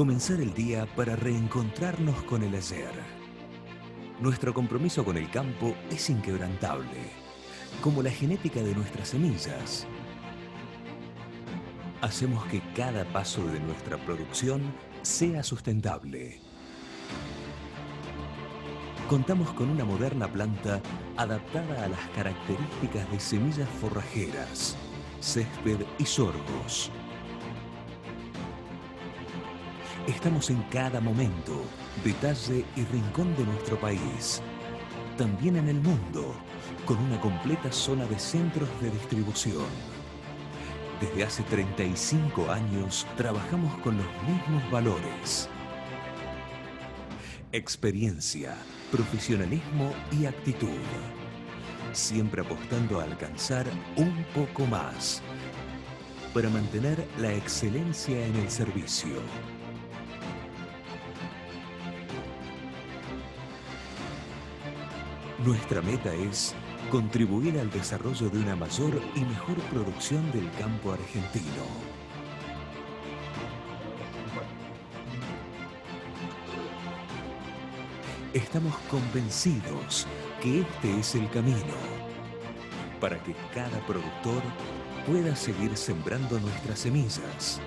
Comenzar el día para reencontrarnos con el ayer. Nuestro compromiso con el campo es inquebrantable, como la genética de nuestras semillas. Hacemos que cada paso de nuestra producción sea sustentable. Contamos con una moderna planta adaptada a las características de semillas forrajeras, césped y sorgos. Estamos en cada momento, detalle y rincón de nuestro país, también en el mundo, con una completa zona de centros de distribución. Desde hace 35 años trabajamos con los mismos valores. Experiencia, profesionalismo y actitud. Siempre apostando a alcanzar un poco más para mantener la excelencia en el servicio. Nuestra meta es contribuir al desarrollo de una mayor y mejor producción del campo argentino. Estamos convencidos que este es el camino para que cada productor pueda seguir sembrando nuestras semillas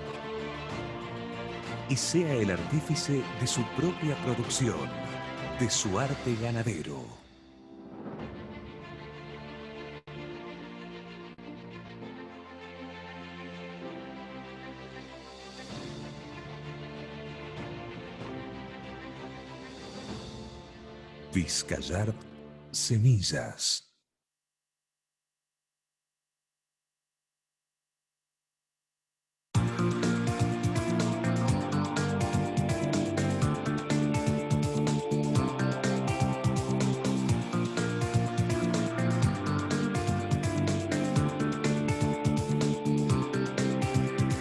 y sea el artífice de su propia producción, de su arte ganadero. Vizcayart Semillas.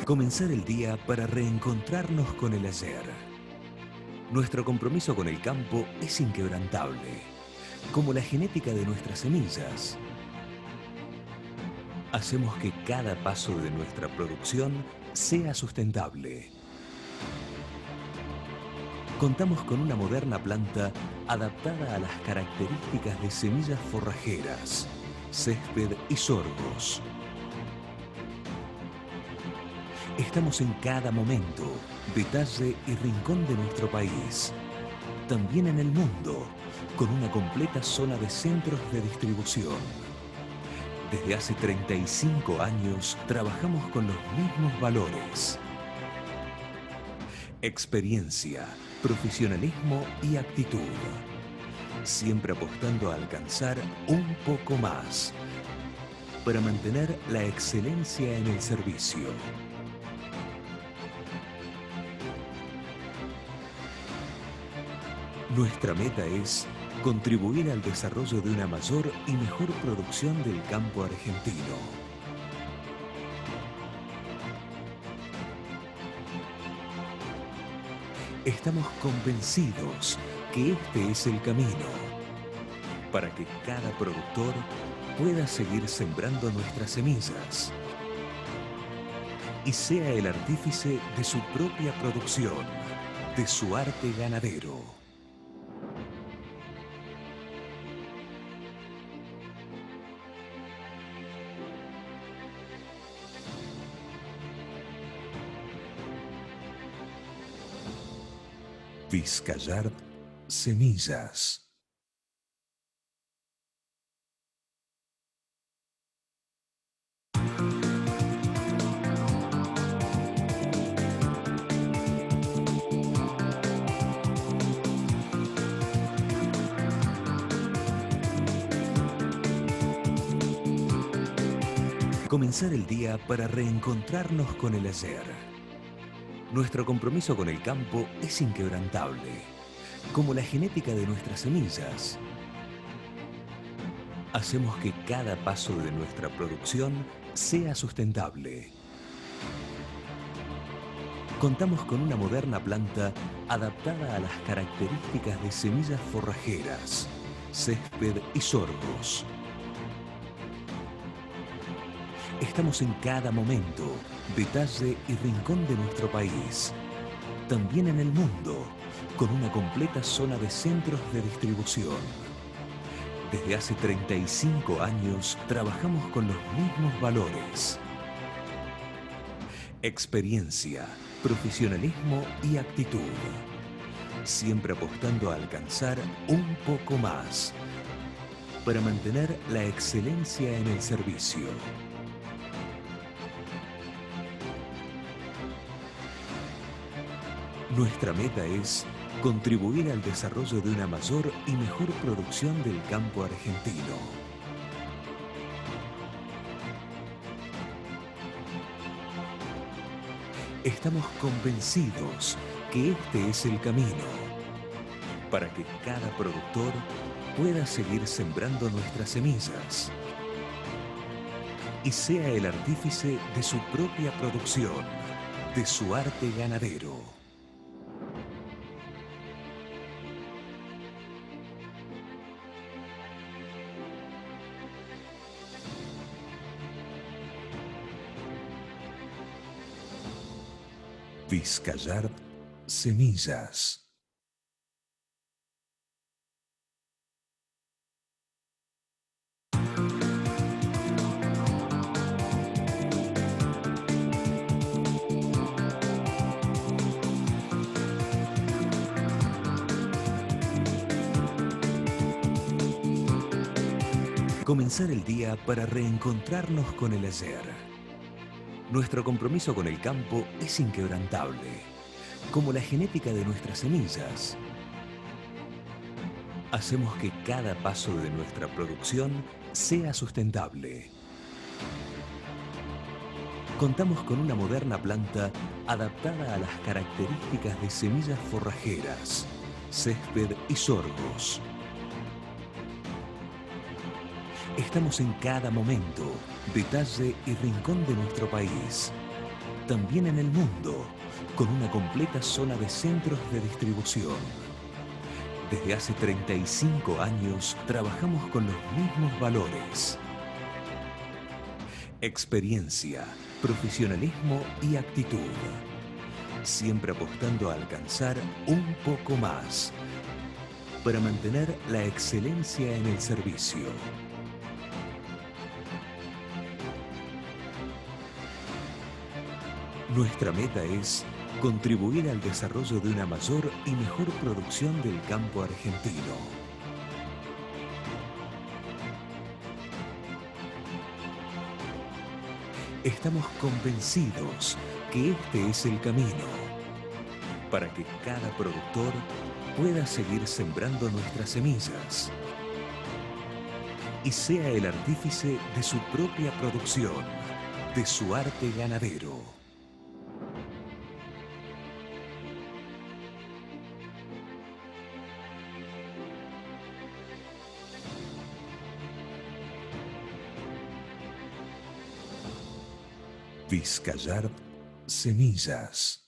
Comenzar el día para reencontrarnos con el ayer. Nuestro compromiso con el campo es inquebrantable, como la genética de nuestras semillas. Hacemos que cada paso de nuestra producción sea sustentable. Contamos con una moderna planta adaptada a las características de semillas forrajeras, césped y sorgos. Estamos en cada momento, detalle y rincón de nuestro país, también en el mundo, con una completa zona de centros de distribución. Desde hace 35 años trabajamos con los mismos valores. Experiencia, profesionalismo y actitud. Siempre apostando a alcanzar un poco más para mantener la excelencia en el servicio. Nuestra meta es contribuir al desarrollo de una mayor y mejor producción del campo argentino. Estamos convencidos que este es el camino para que cada productor pueda seguir sembrando nuestras semillas y sea el artífice de su propia producción, de su arte ganadero. Vizcayart Semillas. Comenzar el día para reencontrarnos con el ayer. Nuestro compromiso con el campo es inquebrantable, como la genética de nuestras semillas. Hacemos que cada paso de nuestra producción sea sustentable. Contamos con una moderna planta adaptada a las características de semillas forrajeras, césped y sorgos. Estamos en cada momento, detalle y rincón de nuestro país, también en el mundo, con una completa zona de centros de distribución. Desde hace 35 años trabajamos con los mismos valores: experiencia, profesionalismo y actitud. Siempre apostando a alcanzar un poco más para mantener la excelencia en el servicio. Nuestra meta es contribuir al desarrollo de una mayor y mejor producción del campo argentino. Estamos convencidos que este es el camino para que cada productor pueda seguir sembrando nuestras semillas y sea el artífice de su propia producción, de su arte ganadero. Vizcayart Semillas. Comenzar el día para reencontrarnos con el ayer. Nuestro compromiso con el campo es inquebrantable, como la genética de nuestras semillas. Hacemos que cada paso de nuestra producción sea sustentable. Contamos con una moderna planta adaptada a las características de semillas forrajeras, césped y sorgos. Estamos en cada momento, detalle y rincón de nuestro país. También en el mundo, con una completa zona de centros de distribución. Desde hace 35 años trabajamos con los mismos valores: experiencia, profesionalismo y actitud. Siempre apostando a alcanzar un poco más para mantener la excelencia en el servicio. Nuestra meta es contribuir al desarrollo de una mayor y mejor producción del campo argentino. Estamos convencidos que este es el camino para que cada productor pueda seguir sembrando nuestras semillas y sea el artífice de su propia producción, de su arte ganadero. Vizcayart Semillas.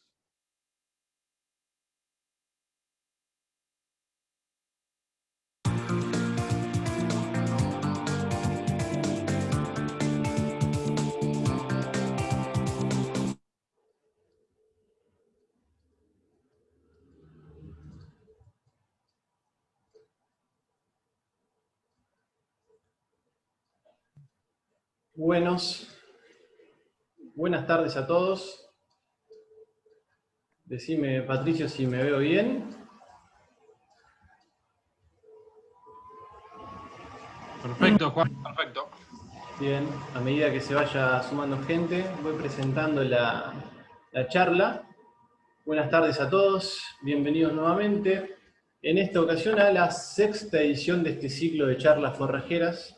Buenas tardes a todos. Decime, Patricio, si me veo bien. Perfecto, Juan, perfecto. Bien, a medida que se vaya sumando gente, voy presentando la charla. Buenas tardes a todos, bienvenidos nuevamente. En esta ocasión a la sexta edición de este ciclo de charlas forrajeras.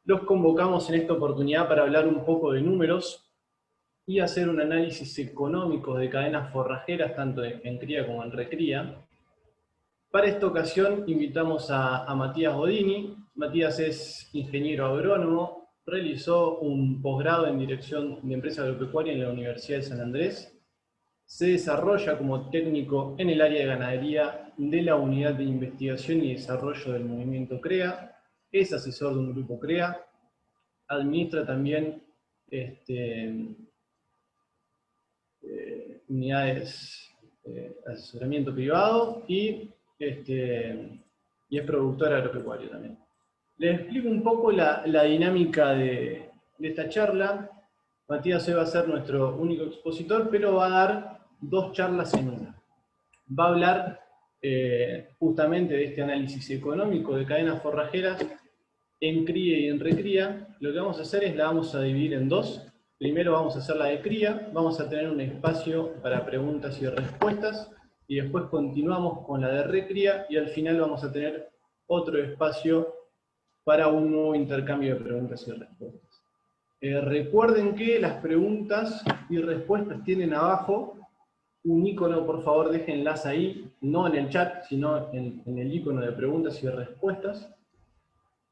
Los convocamos en esta oportunidad para hablar un poco de números y hacer un análisis económico de cadenas forrajeras, tanto en cría como en recría. Para esta ocasión invitamos a Matías Godini. Matías es ingeniero agrónomo, realizó un posgrado en Dirección de Empresa Agropecuaria en la Universidad de San Andrés. Se desarrolla como técnico en el área de ganadería de la Unidad de Investigación y Desarrollo del Movimiento CREA. Es asesor de un grupo CREA. Administra también unidades asesoramiento privado y es productor agropecuario también. Les explico un poco la dinámica de esta charla. Matías hoy va a ser nuestro único expositor, pero va a dar 2 charlas en una. Va a hablar justamente de este análisis económico de cadenas forrajeras en cría y en recría. Lo que vamos a hacer es la vamos a dividir en 2. Primero vamos a hacer la de cría, vamos a tener un espacio para preguntas y respuestas, y después continuamos con la de recría, y al final vamos a tener otro espacio para un nuevo intercambio de preguntas y respuestas. Recuerden que las preguntas y respuestas tienen abajo un icono, por favor déjenlas ahí, no en el chat, sino en el icono de preguntas y respuestas.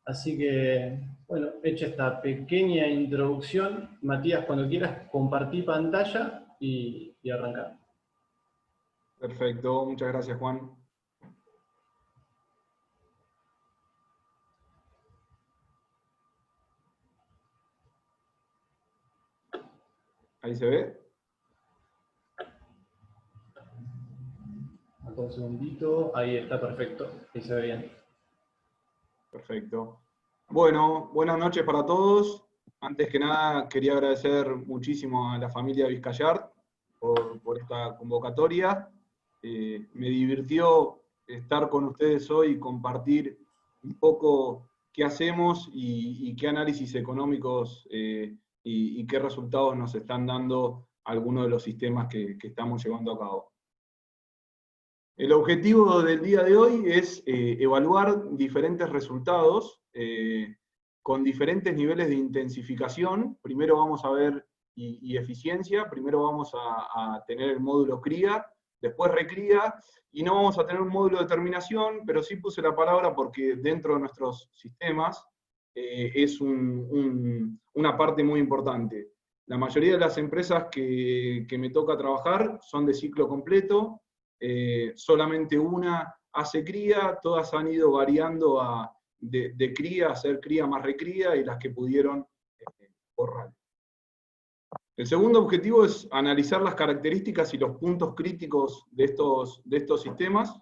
Así que, bueno, hecha esta pequeña introducción, Matías, cuando quieras, compartí pantalla y arrancar. Perfecto, muchas gracias, Juan. ¿Ahí se ve? Un segundito, ahí está, perfecto, ahí se ve bien. Perfecto. Bueno, buenas noches para todos. Antes que nada, quería agradecer muchísimo a la familia Vizcayart por esta convocatoria. Me divirtió estar con ustedes hoy y compartir un poco qué hacemos y qué análisis económicos y qué resultados nos están dando algunos de los sistemas que estamos llevando a cabo. El objetivo del día de hoy es evaluar diferentes resultados con diferentes niveles de intensificación. Primero vamos a ver y eficiencia, primero vamos a tener el módulo cría, después recría, y no vamos a tener un módulo de terminación, pero sí puse la palabra porque dentro de nuestros sistemas es una parte muy importante. La mayoría de las empresas que me toca trabajar son de ciclo completo, solamente una hace cría, todas han ido variando de cría a hacer cría más recría, y las que pudieron borrar. El segundo objetivo es analizar las características y los puntos críticos de estos sistemas,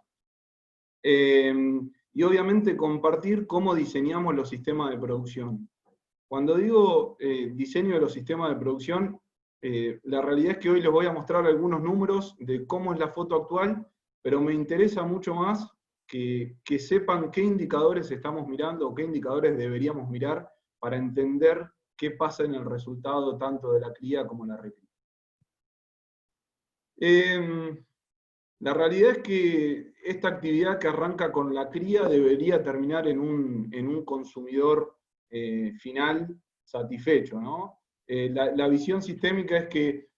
y obviamente compartir cómo diseñamos los sistemas de producción. Cuando digo diseño de los sistemas de producción, la realidad es que hoy les voy a mostrar algunos números de cómo es la foto actual, pero me interesa mucho más que sepan qué indicadores estamos mirando o qué indicadores deberíamos mirar para entender qué pasa en el resultado tanto de la cría como la recría. La realidad es que esta actividad que arranca con la cría debería terminar en un consumidor final satisfecho, ¿no? La visión sistémica es que,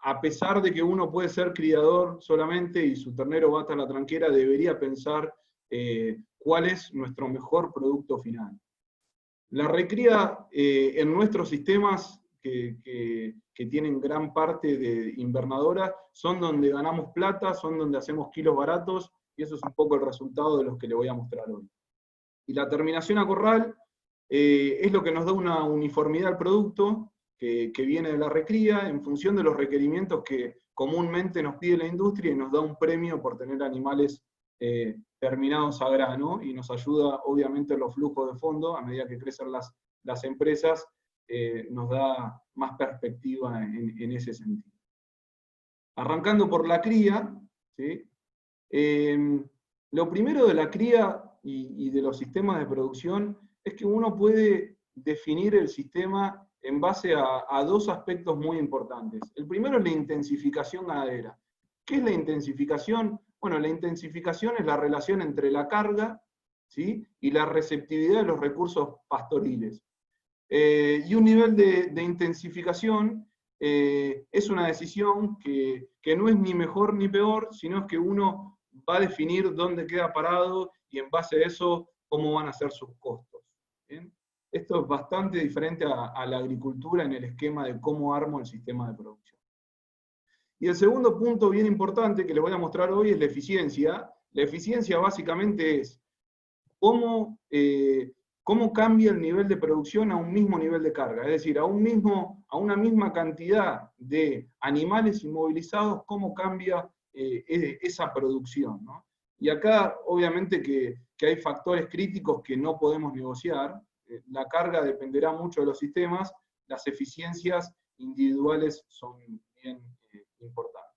a pesar de que uno puede ser criador solamente y su ternero va hasta la tranquera, debería pensar cuál es nuestro mejor producto final. La recría en nuestros sistemas, que tienen gran parte de invernadora, son donde ganamos plata, son donde hacemos kilos baratos, y eso es un poco el resultado de los que les voy a mostrar hoy. Y la terminación a corral es lo que nos da una uniformidad al producto, que viene de la recría, en función de los requerimientos que comúnmente nos pide la industria, y nos da un premio por tener animales terminados a grano, y nos ayuda obviamente los flujos de fondo. A medida que crecen las empresas, nos da más perspectiva en ese sentido. Arrancando por la cría, ¿sí? Lo primero de la cría y de los sistemas de producción es que uno puede definir el sistema en base a 2 aspectos muy importantes. El primero es la intensificación ganadera. ¿Qué es la intensificación? Bueno, la intensificación es la relación entre la carga, ¿sí?, y la receptividad de los recursos pastoriles. Y un nivel de intensificación es una decisión que no es ni mejor ni peor, sino es que uno va a definir dónde queda parado, y en base a eso cómo van a ser sus costos. ¿Bien? Esto es bastante diferente a la agricultura en el esquema de cómo armo el sistema de producción. Y el segundo punto bien importante que les voy a mostrar hoy es la eficiencia. La eficiencia básicamente es cómo cambia el nivel de producción a un mismo nivel de carga. Es decir, a una misma cantidad de animales inmovilizados, cómo cambia esa producción, ¿no? Y acá, obviamente, que hay factores críticos que no podemos negociar. La carga dependerá mucho de los sistemas, las eficiencias individuales son bien importantes.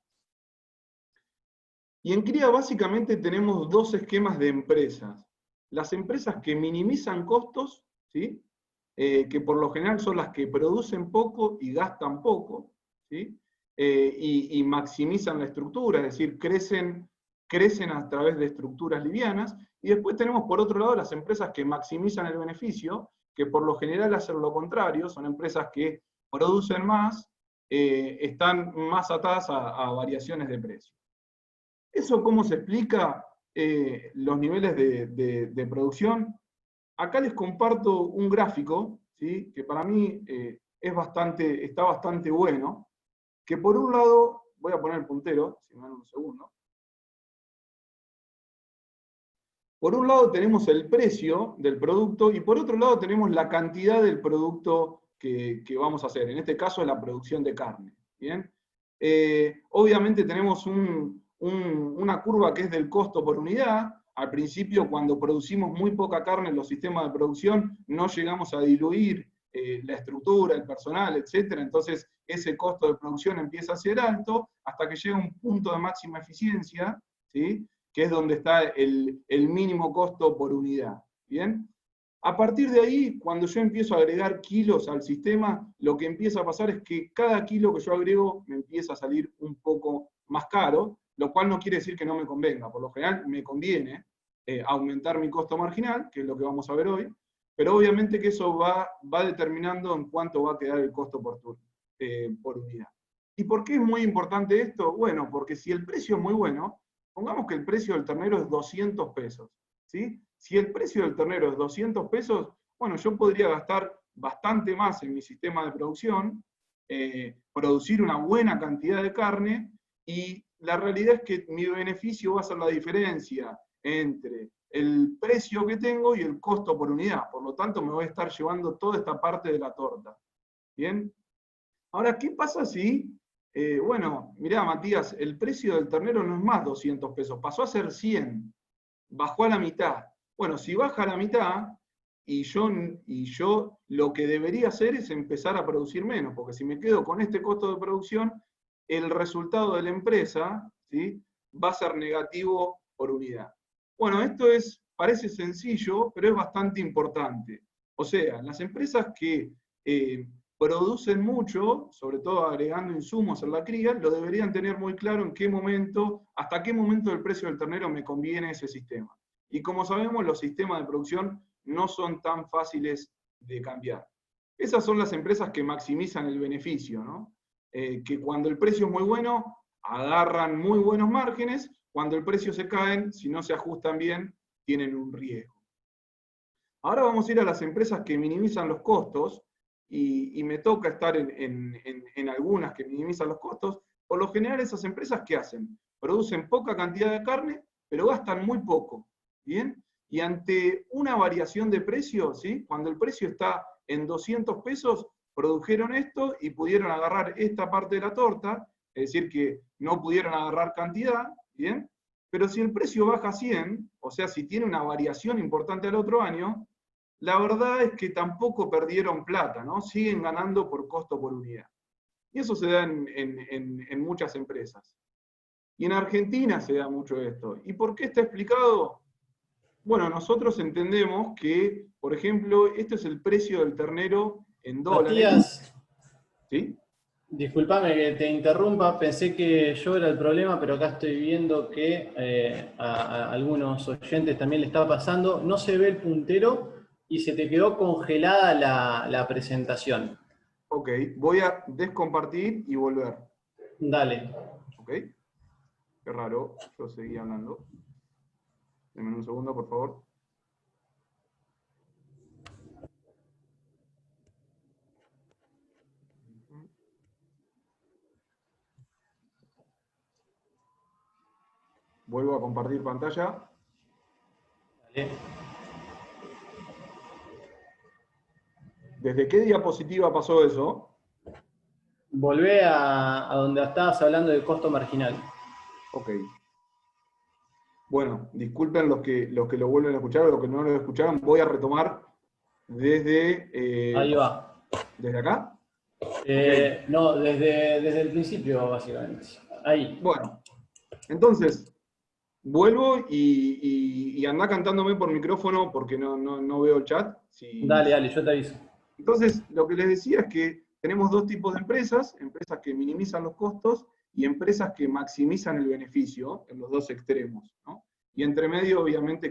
Y en cría básicamente tenemos dos esquemas de empresas. Las empresas que minimizan costos, ¿sí? Que por lo general son las que producen poco y gastan poco, ¿sí? Y maximizan la estructura, es decir, crecen a través de estructuras livianas. Y después tenemos por otro lado las empresas que maximizan el beneficio, que por lo general hacen lo contrario, son empresas que producen más, están más atadas a variaciones de precio. ¿Eso cómo se explica los niveles de producción? Acá les comparto un gráfico, ¿sí? Que para mí está bastante bueno, que por un lado, voy a poner el puntero, si me dan un segundo. Por un lado tenemos el precio del producto y por otro lado tenemos la cantidad del producto que vamos a hacer. En este caso es la producción de carne. ¿Bien? Obviamente tenemos una curva que es del costo por unidad. Al principio, cuando producimos muy poca carne en los sistemas de producción, no llegamos a diluir la estructura, el personal, etc. Entonces, ese costo de producción empieza a ser alto hasta que llega a un punto de máxima eficiencia, ¿sí? Que es donde está el mínimo costo por unidad. ¿Bien? A partir de ahí, cuando yo empiezo a agregar kilos al sistema, lo que empieza a pasar es que cada kilo que yo agrego me empieza a salir un poco más caro, lo cual no quiere decir que no me convenga. Por lo general me conviene aumentar mi costo marginal, que es lo que vamos a ver hoy, pero obviamente que eso va determinando en cuánto va a quedar el costo por unidad. ¿Y por qué es muy importante esto? Bueno, porque si el precio es muy bueno, pongamos que el precio del ternero es 200 pesos, ¿sí? Si el precio del ternero es 200 pesos, bueno, yo podría gastar bastante más en mi sistema de producción, producir una buena cantidad de carne, y la realidad es que mi beneficio va a ser la diferencia entre el precio que tengo y el costo por unidad. Por lo tanto, me voy a estar llevando toda esta parte de la torta. ¿Bien? Ahora, ¿qué pasa si, bueno, mirá, Matías, el precio del ternero no es más 200 pesos, pasó a ser 100, bajó a la mitad? Bueno, si baja a la mitad, y yo lo que debería hacer es empezar a producir menos, porque si me quedo con este costo de producción, el resultado de la empresa, ¿sí?, va a ser negativo por unidad. Bueno, esto parece sencillo, pero es bastante importante. O sea, las empresas que producen mucho, sobre todo agregando insumos en la cría, lo deberían tener muy claro hasta qué momento del precio del ternero me conviene ese sistema. Y como sabemos, los sistemas de producción no son tan fáciles de cambiar. Esas son las empresas que maximizan el beneficio, ¿no? Que cuando el precio es muy bueno, agarran muy buenos márgenes, cuando el precio se cae, si no se ajustan bien, tienen un riesgo. Ahora vamos a ir a las empresas que minimizan los costos, y me toca estar en algunas que minimizan los costos. Por lo general, esas empresas, ¿qué hacen? Producen poca cantidad de carne, pero gastan muy poco. ¿Bien? Y ante una variación de precio, ¿sí?, cuando el precio está en 200 pesos, produjeron esto y pudieron agarrar esta parte de la torta, es decir, que no pudieron agarrar cantidad, ¿bien? Pero si el precio baja a 100, o sea, si tiene una variación importante al otro año, la verdad es que tampoco perdieron plata, ¿no? Siguen ganando por costo por unidad. Y eso se da en muchas empresas. Y en Argentina se da mucho esto. ¿Y por qué está explicado? Bueno, nosotros entendemos que, por ejemplo, este es el precio del ternero en dólares. Matías, ¿Sí? discúlpame que te interrumpa, pensé que yo era el problema, pero acá estoy viendo que a algunos oyentes también le está pasando. No se ve el puntero y se te quedó congelada la presentación. Ok, voy a descompartir y volver. Dale. Ok, qué raro, yo seguí hablando. Denme un segundo, por favor. Vuelvo a compartir pantalla. Dale. ¿Desde qué diapositiva pasó eso? Volvé a donde estabas hablando de costo marginal. Ok. Bueno, disculpen los que lo vuelven a escuchar o los que no lo escucharon, voy a retomar desde... Ahí va. ¿Desde acá? No, desde el principio, básicamente. Ahí. Bueno, entonces, vuelvo y andá cantándome por micrófono porque no veo el chat. Dale, yo te aviso. Entonces, lo que les decía es que tenemos dos tipos de empresas que minimizan los costos y empresas que maximizan el beneficio en los dos extremos, ¿no? Y entre medio, obviamente,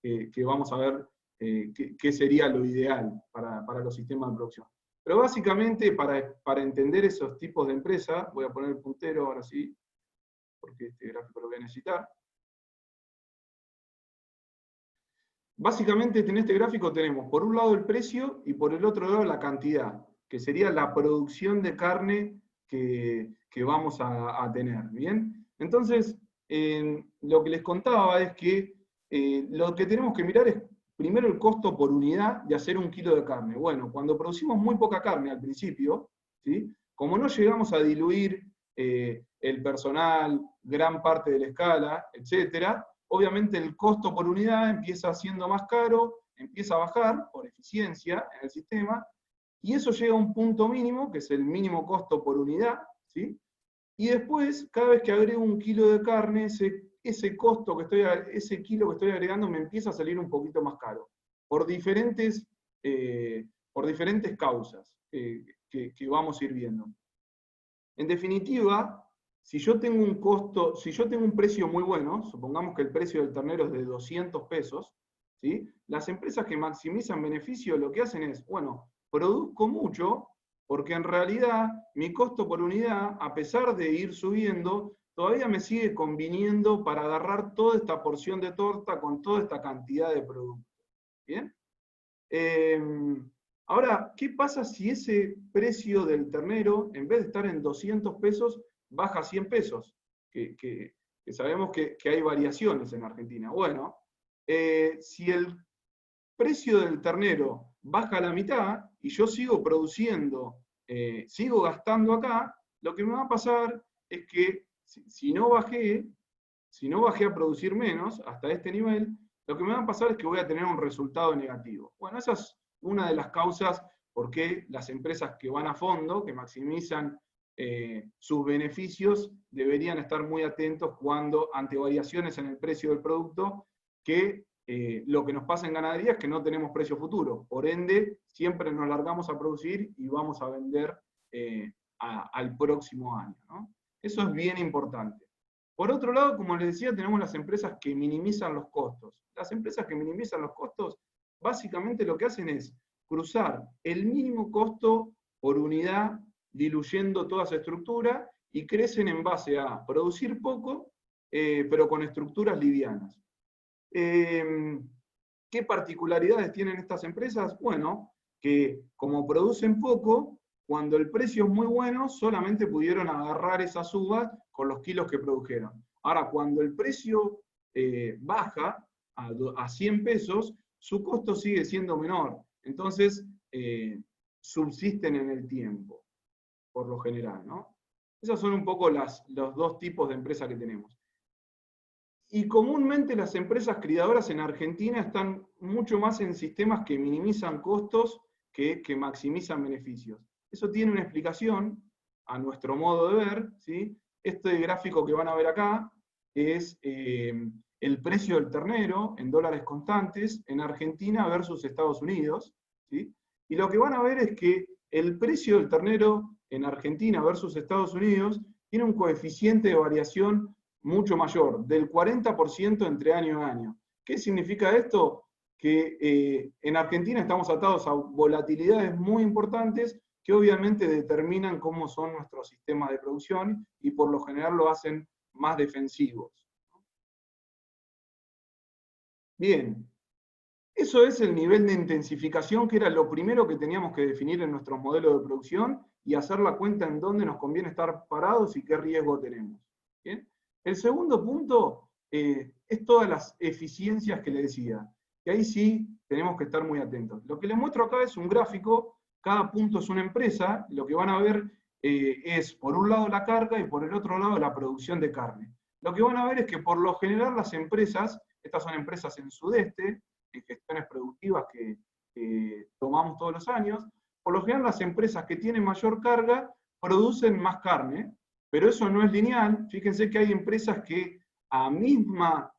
que vamos a ver qué sería lo ideal para los sistemas de producción. Pero básicamente, para entender esos tipos de empresas, voy a poner el puntero ahora sí, porque este gráfico lo voy a necesitar. Básicamente en este gráfico tenemos por un lado el precio y por el otro lado la cantidad, que sería la producción de carne que vamos a tener, ¿bien? Entonces, lo que les contaba es que lo que tenemos que mirar es primero el costo por unidad de hacer 1 kilo de carne. Bueno, cuando producimos muy poca carne al principio, ¿sí? Como no llegamos a diluir el personal, gran parte de la escala, etcétera, obviamente el costo por unidad empieza siendo más caro, empieza a bajar por eficiencia en el sistema, y eso llega a un punto mínimo, que es el mínimo costo por unidad, ¿sí? Y después, cada vez que agrego 1 kilo de carne, ese kilo que estoy agregando me empieza a salir un poquito más caro, por diferentes causas que vamos a ir viendo. En definitiva, si yo tengo un precio muy bueno, supongamos que el precio del ternero es de 200 pesos, ¿sí? Las empresas que maximizan beneficio lo que hacen es, bueno, produzco mucho, porque en realidad mi costo por unidad, a pesar de ir subiendo, todavía me sigue conviniendo para agarrar toda esta porción de torta con toda esta cantidad de producto. ¿Bien? Ahora, ¿qué pasa si ese precio del ternero, en vez de estar en 200 pesos, baja a 100 pesos? Que sabemos que hay variaciones en Argentina. Bueno, si el precio del ternero baja a la mitad y yo sigo produciendo, sigo gastando acá, lo que me va a pasar es que si no bajé a producir menos hasta este nivel, lo que me va a pasar es que voy a tener un resultado negativo. Bueno, esa es una de las causas por qué las empresas que van a fondo, que maximizan sus beneficios, deberían estar muy atentos ante variaciones en el precio del producto, que lo que nos pasa en ganadería es que no tenemos precio futuro. Por ende, siempre nos largamos a producir y vamos a vender al próximo año, ¿no? Eso es bien importante. Por otro lado, como les decía, tenemos las empresas que minimizan los costos. Las empresas que minimizan los costos, básicamente lo que hacen es cruzar el mínimo costo por unidad, diluyendo toda esa estructura, y crecen en base a producir poco, pero con estructuras livianas. ¿Qué particularidades tienen estas empresas? Bueno, que como producen poco, cuando el precio es muy bueno, solamente pudieron agarrar esas uvas con los kilos que produjeron. Ahora, cuando el precio baja a 100 pesos, su costo sigue siendo menor. Entonces, subsisten en el tiempo, por lo general, ¿no? Esos son un poco los dos tipos de empresas que tenemos. Y comúnmente las empresas criadoras en Argentina están mucho más en sistemas que minimizan costos que maximizan beneficios. Eso tiene una explicación, a nuestro modo de ver, ¿sí? Este gráfico que van a ver acá es el precio del ternero en dólares constantes en Argentina versus Estados Unidos, ¿sí? Y lo que van a ver es que el precio del ternero en Argentina versus Estados Unidos tiene un coeficiente de variación mucho mayor, del 40% entre año a año. ¿Qué significa esto? Que en Argentina estamos atados a volatilidades muy importantes que obviamente determinan cómo son nuestros sistemas de producción y por lo general lo hacen más defensivos. Bien, eso es el nivel de intensificación, que era lo primero que teníamos que definir en nuestros modelos de producción y hacer la cuenta en dónde nos conviene estar parados y qué riesgo tenemos. ¿Bien? El segundo punto es todas las eficiencias que le decía, que ahí sí tenemos que estar muy atentos. Lo que les muestro acá es un gráfico, cada punto es una empresa, lo que van a ver es por un lado la carga y por el otro lado la producción de carne. lo que van a ver es que por lo general las empresas, estas son empresas en Sudeste, en gestiones productivas que tomamos todos los años, por lo general las empresas que tienen mayor carga producen más carne, pero eso no es lineal. Fíjense que hay empresas que a misma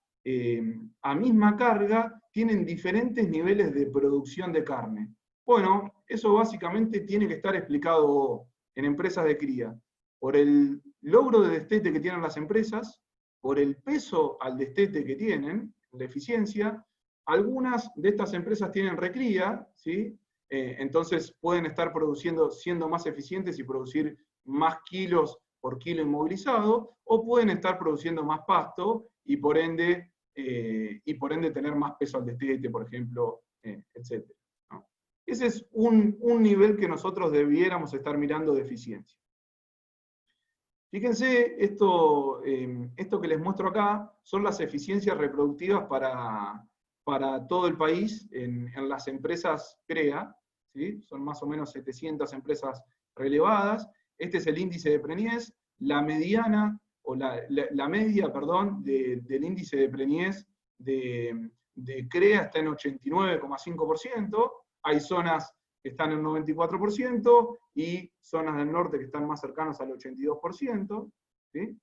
carga tienen diferentes niveles de producción de carne. Bueno, eso básicamente tiene que estar explicado en empresas de cría, por el logro de destete que tienen las empresas, por el peso al destete que tienen, la eficiencia. Algunas de estas empresas tienen recría, ¿sí? Entonces pueden estar produciendo, siendo más eficientes y producir más kilos por kilo inmovilizado, o pueden estar produciendo más pasto y por ende tener más peso al destete, por ejemplo, etc. ¿no? Ese es un nivel que nosotros debiéramos estar mirando de eficiencia. Fíjense, esto que les muestro acá son las eficiencias reproductivas para todo el país en las empresas CREA, ¿sí? Son más o menos 700 empresas relevadas. Este es el índice de Preñez, la mediana, o la media, perdón, del índice de Preñez de CREA está en 89,5%, hay zonas que están en 94%, y zonas del norte que están más cercanas al 82%, ¿sí?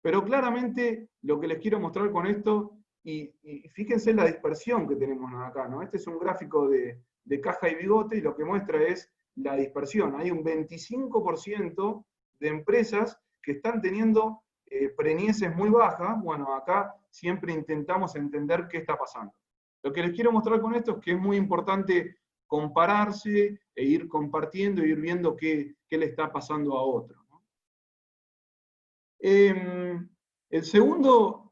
Pero claramente lo que les quiero mostrar con esto, y fíjense la dispersión que tenemos acá, ¿no? Este es un gráfico de caja y bigote, y lo que muestra es la dispersión. Hay un 25% de empresas que están teniendo preñeces muy bajas. Bueno, acá siempre intentamos entender qué está pasando. Lo que les quiero mostrar con esto es que es muy importante compararse e ir compartiendo e ir viendo qué le está pasando a otro, ¿no? El segundo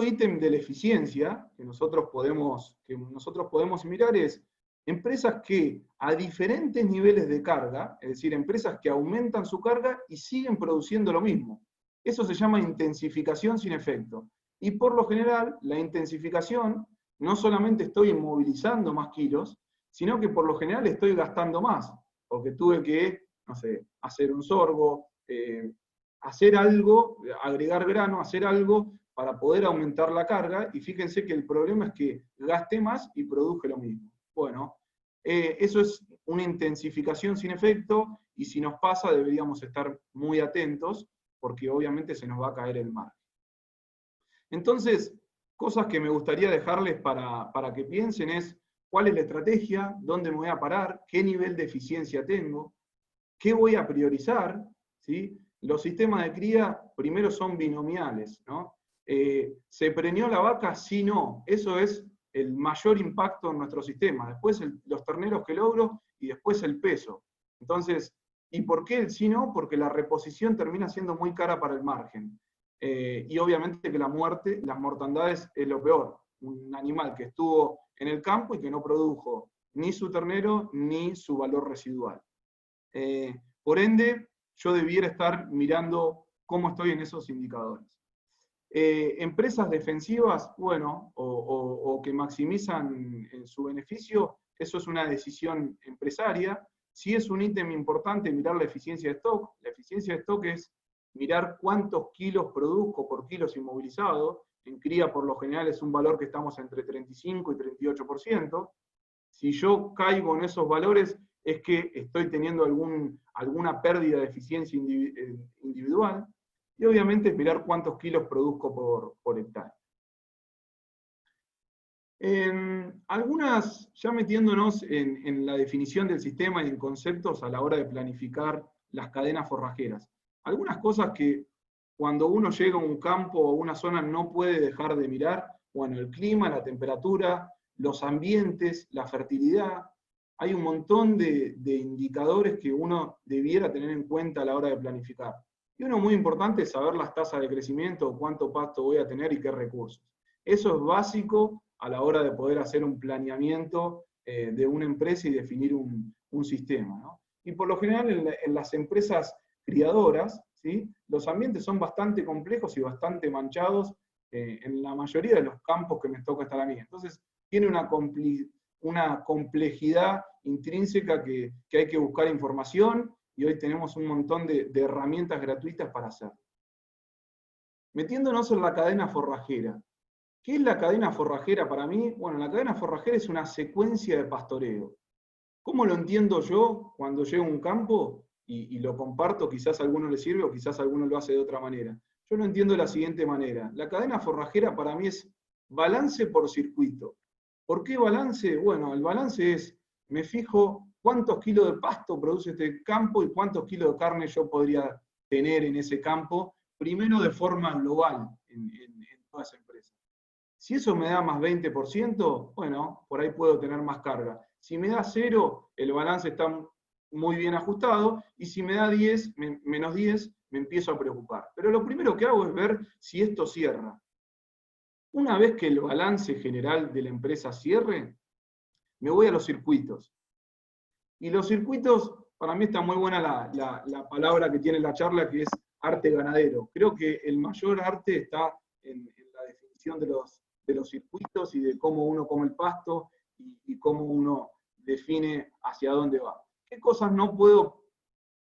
ítem de la eficiencia que nosotros podemos mirar es empresas que a diferentes niveles de carga, es decir, empresas que aumentan su carga y siguen produciendo lo mismo. Eso se llama intensificación sin efecto. Y por lo general, la intensificación, no solamente estoy inmovilizando más kilos, sino que por lo general estoy gastando más, porque tuve que, no sé, hacer un sorgo, hacer algo, agregar grano, hacer algo para poder aumentar la carga, y fíjense que el problema es que gasté más y produje lo mismo. Bueno, eso es una intensificación sin efecto, y si nos pasa deberíamos estar muy atentos, porque obviamente se nos va a caer el margen. Entonces, cosas que me gustaría dejarles para que piensen es, ¿cuál es la estrategia? ¿Dónde me voy a parar? ¿Qué nivel de eficiencia tengo? ¿Qué voy a priorizar? ¿Sí? Los sistemas de cría primero son binomiales, ¿no? ¿Se preñó la vaca? Sí, no. Eso es el mayor impacto en nuestro sistema. Después los terneros que logro, y después el peso. Entonces, ¿y por qué el sí no? Porque la reposición termina siendo muy cara para el margen. Y obviamente que las mortandades es lo peor. Un animal que estuvo en el campo y que no produjo ni su ternero ni su valor residual. Por ende, yo debiera estar mirando cómo estoy en esos indicadores. Empresas defensivas, bueno, o que maximizan su beneficio, eso es una decisión empresaria. Sí es un ítem importante mirar la eficiencia de stock. La eficiencia de stock es mirar cuántos kilos produzco por kilos inmovilizado. En cría, por lo general, es un valor que estamos entre 35 y 38%. Si yo caigo en esos valores, es que estoy teniendo alguna pérdida de eficiencia individual. Y obviamente mirar cuántos kilos produzco por hectárea. Algunas, ya metiéndonos en la definición del sistema y en conceptos a la hora de planificar las cadenas forrajeras. Algunas cosas que cuando uno llega a un campo o a una zona no puede dejar de mirar, bueno, el clima, la temperatura, los ambientes, la fertilidad. Hay un montón de indicadores que uno debiera tener en cuenta a la hora de planificar. Y uno muy importante es saber las tasas de crecimiento, cuánto pasto voy a tener y qué recursos. Eso es básico a la hora de poder hacer un planeamiento de una empresa y definir un sistema, ¿no? Y por lo general en las empresas criadoras, ¿sí? Los ambientes son bastante complejos y bastante manchados en la mayoría de los campos que me toca estar a mí. Entonces tiene una complejidad intrínseca que hay que buscar información, y hoy tenemos un montón de herramientas gratuitas para hacerlo. metiéndonos en la cadena forrajera. ¿Qué es la cadena forrajera para mí? Bueno, la cadena forrajera es una secuencia de pastoreo. ¿Cómo lo entiendo yo cuando llego a un campo y lo comparto? Quizás a alguno le sirve o quizás a alguno lo hace de otra manera. Yo lo entiendo de la siguiente manera. La cadena forrajera para mí es balance por circuito. ¿Por qué balance? Bueno, el balance es, me fijo cuántos kilos de pasto produce este campo y cuántos kilos de carne yo podría tener en ese campo, primero de forma global en toda esa empresa. Si eso me da más 20%, bueno, por ahí puedo tener más carga. Si me da 0, el balance está muy bien ajustado, y si me da 10, menos 10, me empiezo a preocupar. Pero lo primero que hago es ver si esto cierra. Una vez que el balance general de la empresa cierre, me voy a los circuitos. Y los circuitos, para mí está muy buena la palabra que tiene la charla, que es arte ganadero. Creo que el mayor arte está en la definición de los circuitos y de cómo uno come el pasto y cómo uno define hacia dónde va. ¿Qué cosas no puedo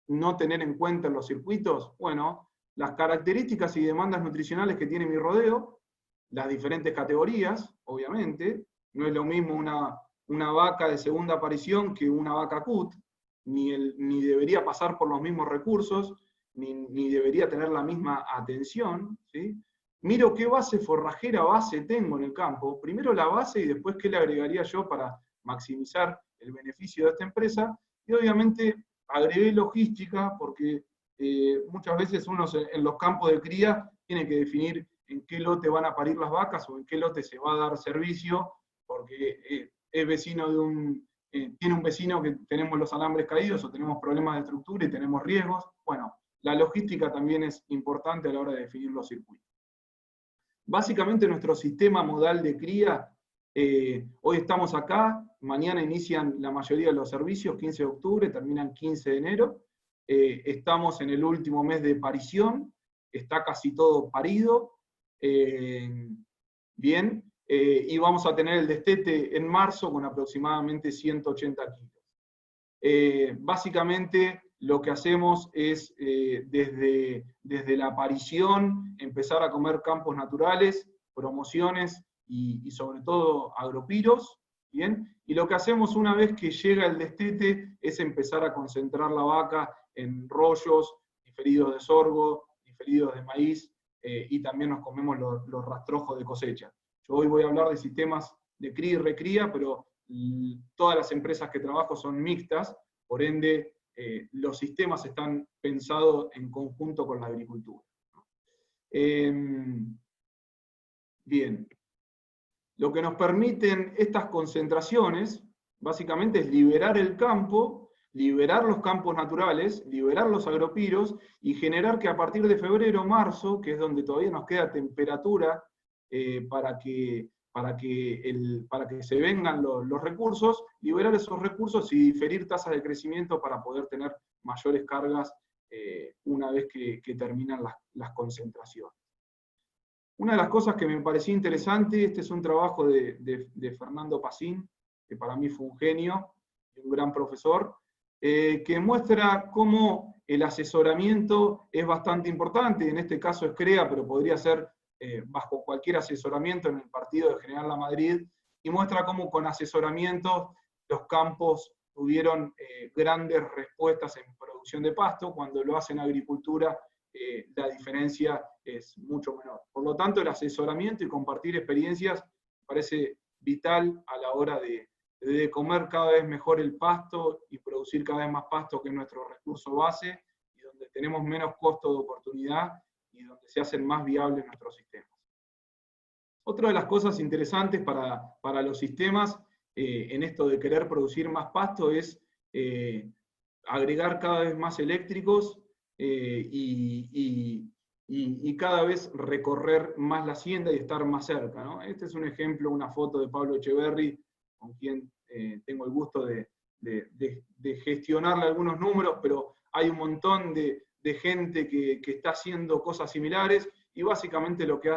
no tener en cuenta en los circuitos? Bueno, las características y demandas nutricionales que tiene mi rodeo, las diferentes categorías, obviamente. No es lo mismo una vaca de segunda aparición que una vaca CUT, ni debería pasar por los mismos recursos, ni debería tener la misma atención, ¿sí? Miro qué base forrajera tengo en el campo, primero la base y después qué le agregaría yo para maximizar el beneficio de esta empresa, y obviamente agregué logística, porque muchas veces uno en los campos de cría tiene que definir en qué lote van a parir las vacas o en qué lote se va a dar servicio, porque es vecino tiene un vecino que tenemos los alambres caídos o tenemos problemas de estructura y tenemos riesgos. Bueno, la logística también es importante a la hora de definir los circuitos. Básicamente nuestro sistema modal de cría, hoy estamos acá, mañana inician la mayoría de los servicios, 15 de octubre, terminan 15 de enero. Estamos en el último mes de parición, está casi todo parido. Bien, y vamos a tener el destete en marzo con aproximadamente 180 kilos. Básicamente lo que hacemos es desde la aparición empezar a comer campos naturales, promociones y sobre todo agropiros, ¿bien? Y lo que hacemos una vez que llega el destete es empezar a concentrar la vaca en rollos, diferidos de sorgo, diferidos de maíz, y también nos comemos los rastrojos de cosecha. Yo hoy voy a hablar de sistemas de cría y recría, pero todas las empresas que trabajo son mixtas, por ende los sistemas están pensados en conjunto con la agricultura. Bien, lo que nos permiten estas concentraciones, básicamente es liberar el campo, liberar los campos naturales, liberar los agropiros, y generar que a partir de febrero, marzo, que es donde todavía nos queda temperatura para que se vengan los recursos, liberar esos recursos y diferir tasas de crecimiento para poder tener mayores cargas una vez que terminan las concentraciones. Una de las cosas que me pareció interesante, este es un trabajo de Fernando Pacín, que para mí fue un genio, un gran profesor, que muestra cómo el asesoramiento es bastante importante. En este caso es CREA, pero podría ser bajo cualquier asesoramiento en el partido de General La Madrid, y muestra cómo con asesoramiento los campos tuvieron grandes respuestas en producción de pasto. Cuando lo hacen agricultura, la diferencia es mucho menor. Por lo tanto, el asesoramiento y compartir experiencias me parece vital a la hora de comer cada vez mejor el pasto y producir cada vez más pasto, que es nuestro recurso base, y donde tenemos menos costo de oportunidad y donde se hacen más viables nuestros sistemas. Otra de las cosas interesantes para los sistemas en esto de querer producir más pasto es agregar cada vez más eléctricos y cada vez recorrer más la hacienda y estar más cerca, ¿no? Este es un ejemplo, una foto de Pablo Echeverry, con quien tengo el gusto de gestionarle algunos números, pero hay un montón de gente que está haciendo cosas similares, y básicamente lo que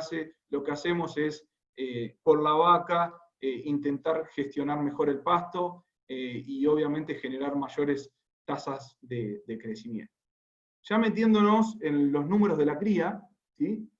hacemos es, por la vaca, intentar gestionar mejor el pasto y obviamente generar mayores tasas de crecimiento. Ya metiéndonos en los números de la cría, ¿sí?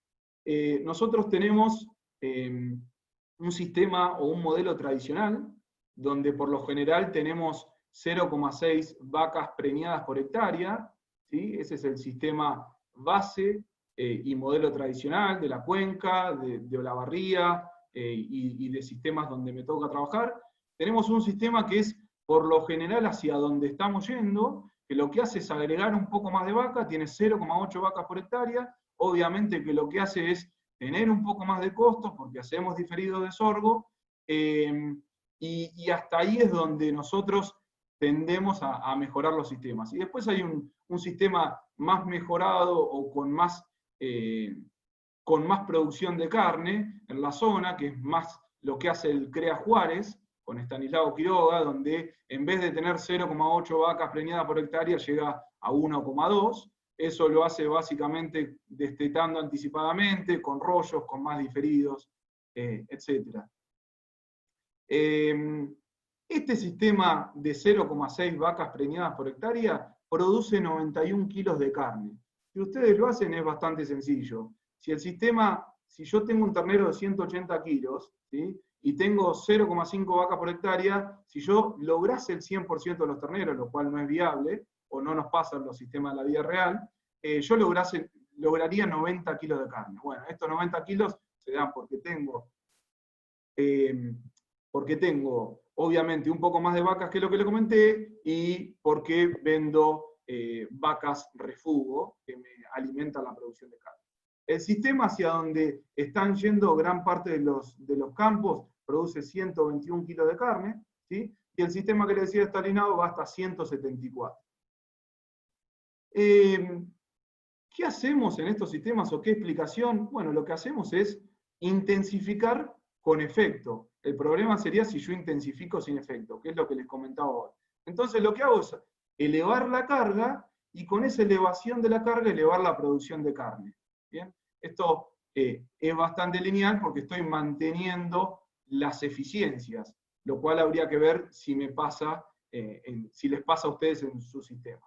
nosotros tenemos un sistema o un modelo tradicional, donde por lo general tenemos 0,6 vacas preñadas por hectárea, ¿sí? Ese es el sistema base y modelo tradicional de la cuenca, de Olavarría y de sistemas donde me toca trabajar. Tenemos un sistema que es por lo general hacia donde estamos yendo, que lo que hace es agregar un poco más de vaca, tiene 0,8 vacas por hectárea, obviamente que lo que hace es tener un poco más de costos, porque hacemos diferido de sorgo, y hasta ahí es donde nosotros tendemos a mejorar los sistemas. Y después hay un sistema más mejorado o con más producción de carne en la zona, que es más lo que hace el CREA Juárez, con Estanislao Quiroga, donde en vez de tener 0,8 vacas preñadas por hectárea, llega a 1,2. Eso lo hace básicamente destetando anticipadamente, con rollos, con más diferidos, etc. Este sistema de 0,6 vacas preñadas por hectárea produce 91 kilos de carne. Si ustedes lo hacen es bastante sencillo. Si yo tengo un ternero de 180 kilos, ¿sí? Y tengo 0,5 vacas por hectárea, si yo lograse el 100% de los terneros, lo cual no es viable, o no nos pasa en los sistemas de la vida real, yo lograría 90 kilos de carne. Bueno, estos 90 kilos se dan porque tengo obviamente un poco más de vacas que lo que le comenté, y porque vendo vacas refugo, que me alimentan la producción de carne. El sistema hacia donde están yendo gran parte de los campos produce 121 kilos de carne, ¿sí? Y el sistema que le decía estalinado va hasta 174. ¿Qué hacemos en estos sistemas o qué explicación? Bueno, lo que hacemos es intensificar con efecto. El problema sería si yo intensifico sin efecto, que es lo que les comentaba ahora. Entonces lo que hago es elevar la carga, y con esa elevación de la carga elevar la producción de carne. ¿Bien? Esto es bastante lineal porque estoy manteniendo las eficiencias, lo cual habría que ver si me pasa, si les pasa a ustedes en su sistema.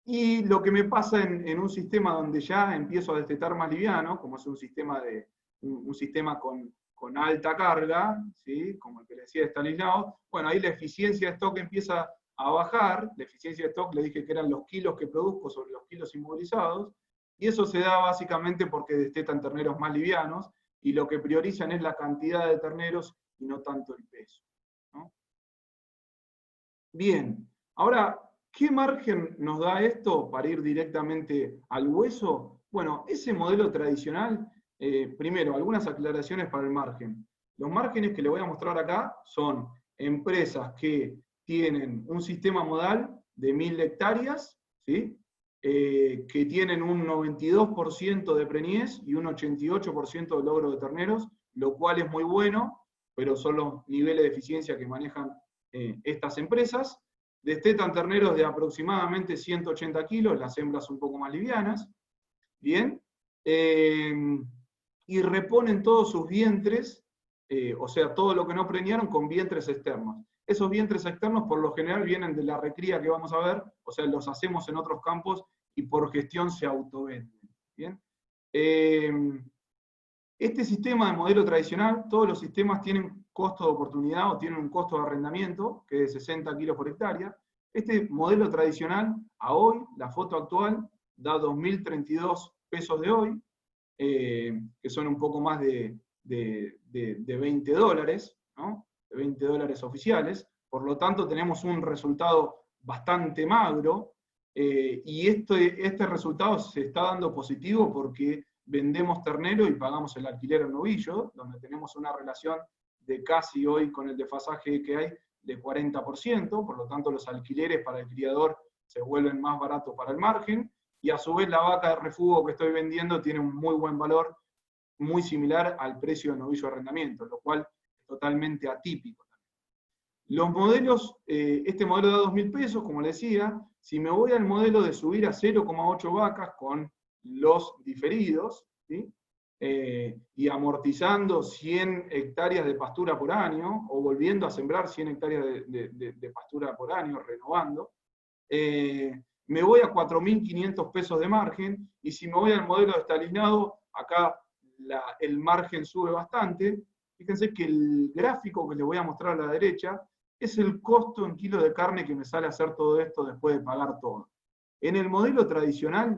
Y lo que me pasa en un sistema donde ya empiezo a destetar más liviano, como es un sistema con alta carga, ¿sí? Como el que le decía Estanislao, bueno, ahí la eficiencia de stock empieza a bajar. La eficiencia de stock le dije que eran los kilos que produzco sobre los kilos inmovilizados, y eso se da básicamente porque destetan terneros más livianos, y lo que priorizan es la cantidad de terneros y no tanto el peso, ¿no? Bien, ahora, ¿qué margen nos da esto para ir directamente al hueso? Bueno, ese modelo tradicional, primero, algunas aclaraciones para el margen. Los márgenes que le voy a mostrar acá son empresas que tienen un sistema modal de 1000 hectáreas, ¿sí? Que tienen un 92% de preñez y un 88% de logro de terneros, lo cual es muy bueno, pero son los niveles de eficiencia que manejan estas empresas. Destetan terneros de aproximadamente 180 kilos, las hembras un poco más livianas, ¿bien? Y reponen todos sus vientres, o sea, todo lo que no preñaron, con vientres externos. Esos vientres externos por lo general vienen de la recría que vamos a ver, o sea, los hacemos en otros campos y por gestión se autovenden. ¿Bien? Este sistema de modelo tradicional, todos los sistemas tienen costo de oportunidad o tienen un costo de arrendamiento, que es de 60 kilos por hectárea. Este modelo tradicional, a hoy, la foto actual, da 2.032 pesos de hoy, que son un poco más de 20 dólares, ¿no? De 20 dólares oficiales. Por lo tanto, tenemos un resultado bastante magro, y este resultado se está dando positivo porque vendemos ternero y pagamos el alquiler en novillo, donde tenemos una relación de casi hoy, con el desfasaje que hay, de 40%, por lo tanto los alquileres para el criador se vuelven más baratos para el margen, y a su vez la vaca de refugo que estoy vendiendo tiene un muy buen valor, muy similar al precio de novillo de arrendamiento, lo cual es totalmente atípico. Los modelos, este modelo da 2.000 pesos, como les decía. Si me voy al modelo de subir a 0,8 vacas con los diferidos, ¿sí? Y amortizando 100 hectáreas de pastura por año, o volviendo a sembrar 100 hectáreas de pastura por año, renovando, me voy a 4.500 pesos de margen, y si me voy al modelo estalinado, acá el margen sube bastante. Fíjense que el gráfico que les voy a mostrar a la derecha es el costo en kilo de carne que me sale a hacer todo esto después de pagar todo. En el modelo tradicional,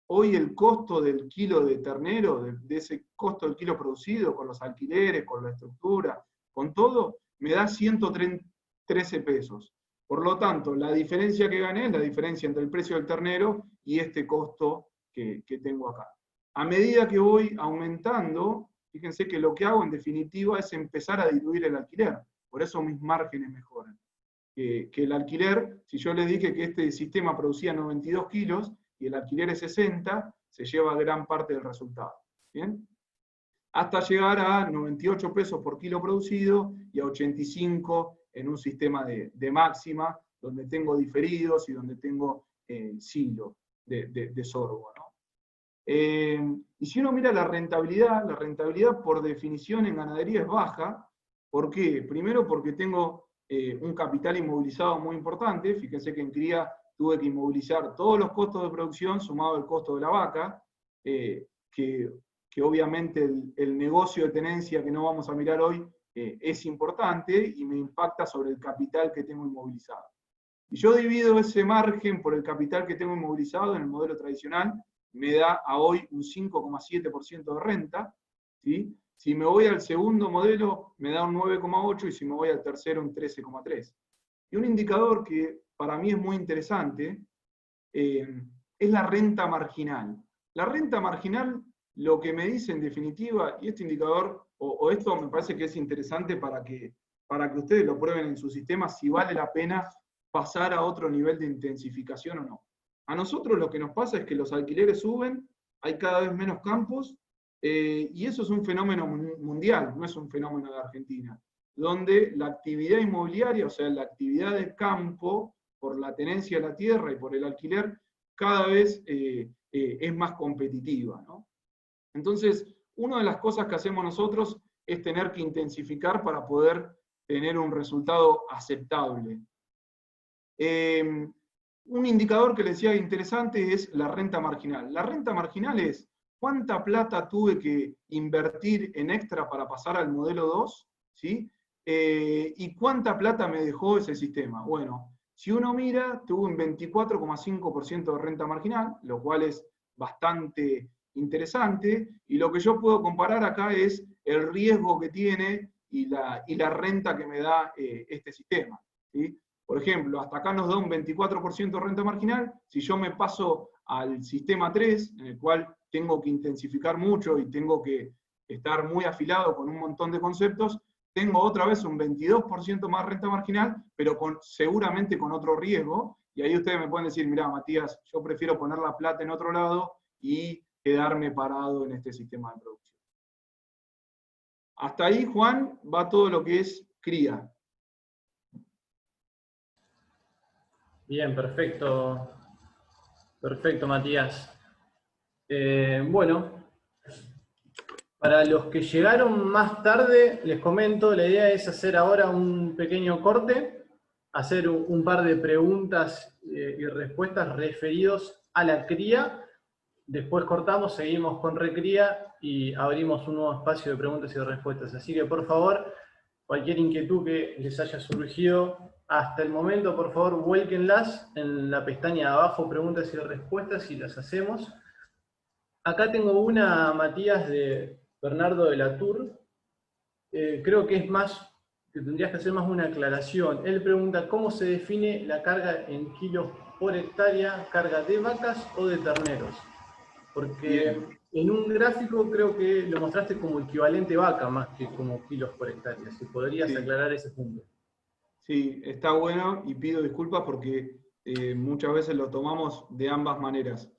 hoy el costo del kilo de ternero, de ese costo del kilo producido, con los alquileres, con la estructura, con todo, me da 113 pesos. Por lo tanto, la diferencia que gané es la diferencia entre el precio del ternero y este costo que tengo acá. A medida que voy aumentando, fíjense que lo que hago en definitiva es empezar a diluir el alquiler. Por eso mis márgenes mejoran. Que el alquiler, si yo les dije que este sistema producía 92 kilos y el alquiler es 60, se lleva gran parte del resultado. ¿Bien? Hasta llegar a 98 pesos por kilo producido y a 85 en un sistema de máxima, donde tengo diferidos y donde tengo silo de sorgo, ¿no? Y si uno mira la rentabilidad por definición en ganadería es baja. ¿Por qué? Primero porque tengo un capital inmovilizado muy importante. Fíjense que en cría tuve que inmovilizar todos los costos de producción sumado al costo de la vaca, que obviamente el negocio de tenencia que no vamos a mirar hoy es importante y me impacta sobre el capital que tengo inmovilizado. Y yo divido ese margen por el capital que tengo inmovilizado en el modelo tradicional, me da a hoy un 5,7% de renta, ¿sí? Si me voy al segundo modelo, me da un 9,8%, y si me voy al tercero, un 13,3%. Y un indicador que para mí es muy interesante es la renta marginal. La renta marginal, lo que me dice en definitiva, y este indicador, o esto me parece que es interesante para que ustedes lo prueben en su sistema, si vale la pena pasar a otro nivel de intensificación o no. A nosotros lo que nos pasa es que los alquileres suben, hay cada vez menos campos, y eso es un fenómeno mundial, no es un fenómeno de Argentina, donde la actividad inmobiliaria, o sea, la actividad de campo, por la tenencia de la tierra y por el alquiler, cada vez es más competitiva, ¿no? Entonces, una de las cosas que hacemos nosotros es tener que intensificar para poder tener un resultado aceptable. Un indicador que les decía interesante es la renta marginal. La renta marginal es cuánta plata tuve que invertir en extra para pasar al modelo 2, ¿sí? Y cuánta plata me dejó ese sistema. Bueno, si uno mira, tuve un 24,5% de renta marginal, lo cual es bastante interesante, y lo que yo puedo comparar acá es el riesgo que tiene y la renta que me da este sistema, ¿sí? Por ejemplo, hasta acá nos da un 24% de renta marginal. Si yo me paso al sistema 3, en el cual tengo que intensificar mucho y tengo que estar muy afilado con un montón de conceptos, tengo otra vez un 22% más renta marginal, pero seguramente con otro riesgo. Y ahí ustedes me pueden decir, mirá, Matías, yo prefiero poner la plata en otro lado y quedarme parado en este sistema de producción. Hasta ahí, Juan, va todo lo que es cría. Bien, perfecto. Perfecto, Matías. Bueno, para los que llegaron más tarde, les comento, la idea es hacer ahora un pequeño corte, hacer un par de preguntas y respuestas referidos a la cría. Después cortamos, seguimos con recría y abrimos un nuevo espacio de preguntas y de respuestas. Así que, por favor, cualquier inquietud que les haya surgido hasta el momento, por favor, vuélquenlas en la pestaña de abajo, preguntas y respuestas, y las hacemos. Acá tengo una, Matías, de Bernardo de la Tour. Creo que es más, que tendrías que hacer más una aclaración. Él pregunta, ¿cómo se define la carga en kilos por hectárea, carga de vacas o de terneros? Porque en un gráfico creo que lo mostraste como equivalente vaca, más que como kilos por hectárea. Si podrías aclarar ese punto. Sí, está bueno, y pido disculpas porque muchas veces lo tomamos de ambas maneras.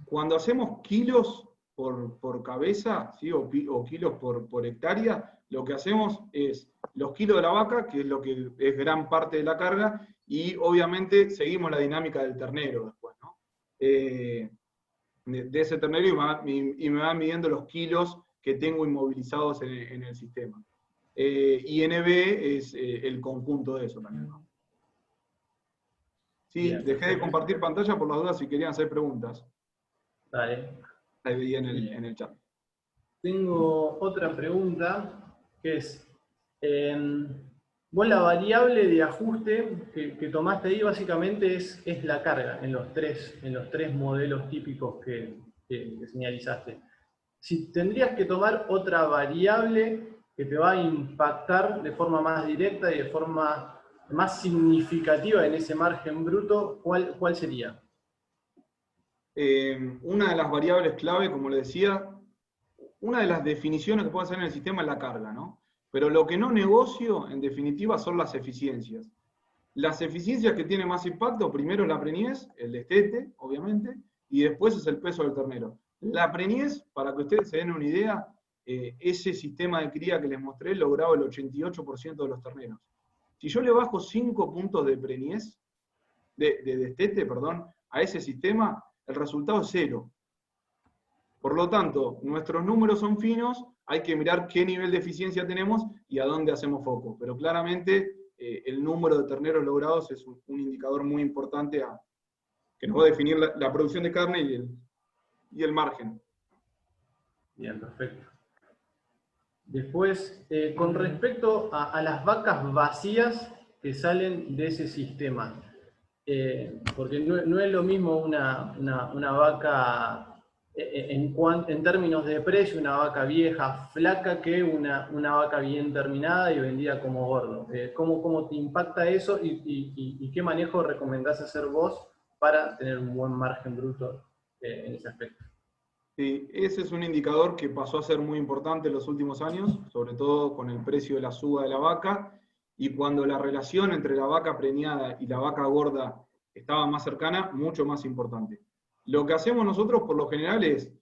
Cuando hacemos kilos por cabeza, ¿sí? o kilos por hectárea, lo que hacemos es los kilos de la vaca, que es lo que es gran parte de la carga, y obviamente seguimos la dinámica del ternero después, ¿no? De ese ternero, y me van midiendo los kilos que tengo inmovilizados en el sistema. Y NB es el conjunto de eso también, ¿no? Sí, Bien, dejé de perfecto. compartir pantalla por las dudas si querían hacer preguntas. Dale. Ahí veía en el chat. Tengo otra pregunta, que es, vos la variable de ajuste que tomaste ahí básicamente es la carga en los tres modelos típicos que señalizaste. Si tendrías que tomar otra variable que te va a impactar de forma más directa y de forma más significativa en ese margen bruto, ¿cuál sería? Una de las variables clave, como le decía, una de las definiciones que puede hacer en el sistema es la carga, ¿no? Pero lo que no negocio, en definitiva, son las eficiencias. Las eficiencias que tienen más impacto, primero es la preñez, el destete, obviamente, y después es el peso del ternero. La preñez, para que ustedes se den una idea, ese sistema de cría que les mostré lograba el 88% de los terneros. Si yo le bajo 5 puntos de preñez, de destete, perdón, a ese sistema, el resultado es 0. Por lo tanto, nuestros números son finos, hay que mirar qué nivel de eficiencia tenemos y a dónde hacemos foco. Pero claramente el número de terneros logrados es un indicador muy importante que nos va a definir la producción de carne y el margen. Bien, perfecto. Después, con respecto a las vacas vacías que salen de ese sistema, porque no es lo mismo una vaca en términos de precio, una vaca vieja, flaca, que una vaca bien terminada y vendida como gordo. ¿Cómo te impacta eso y qué manejo recomendás hacer vos para tener un buen margen bruto en ese aspecto? Sí, ese es un indicador que pasó a ser muy importante en los últimos años, sobre todo con el precio de la suba de la vaca, y cuando la relación entre la vaca preñada y la vaca gorda estaba más cercana, mucho más importante. Lo que hacemos nosotros por lo general es,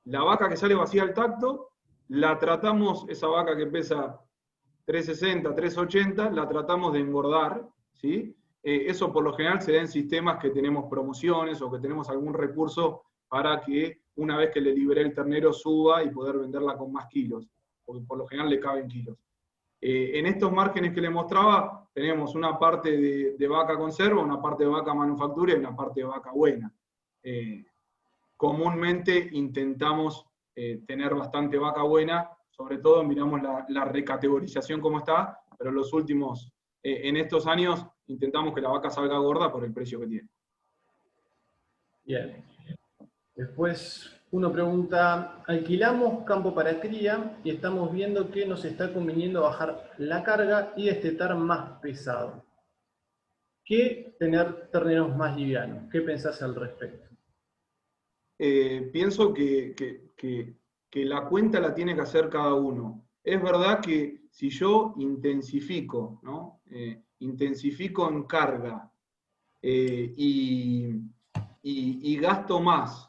la vaca que sale vacía al tacto, la tratamos, esa vaca que pesa 360, 380, la tratamos de engordar, ¿sí? Eso por lo general se da en sistemas que tenemos promociones o que tenemos algún recurso para que una vez que le liberé el ternero suba y poder venderla con más kilos, porque por lo general le caben kilos. En estos márgenes que les mostraba, tenemos una parte de vaca conserva, una parte de vaca manufactura y una parte de vaca buena. Comúnmente intentamos tener bastante vaca buena, sobre todo miramos la recategorización como está, pero en estos años intentamos que la vaca salga gorda por el precio que tiene. Bien. Después uno pregunta, alquilamos campo para cría y estamos viendo que nos está conveniendo bajar la carga y destetar más pesado. ¿Qué tener terneros más livianos? ¿Qué pensás al respecto? Pienso que la cuenta la tiene que hacer cada uno. Es verdad que si yo intensifico, ¿no? Intensifico en carga y gasto más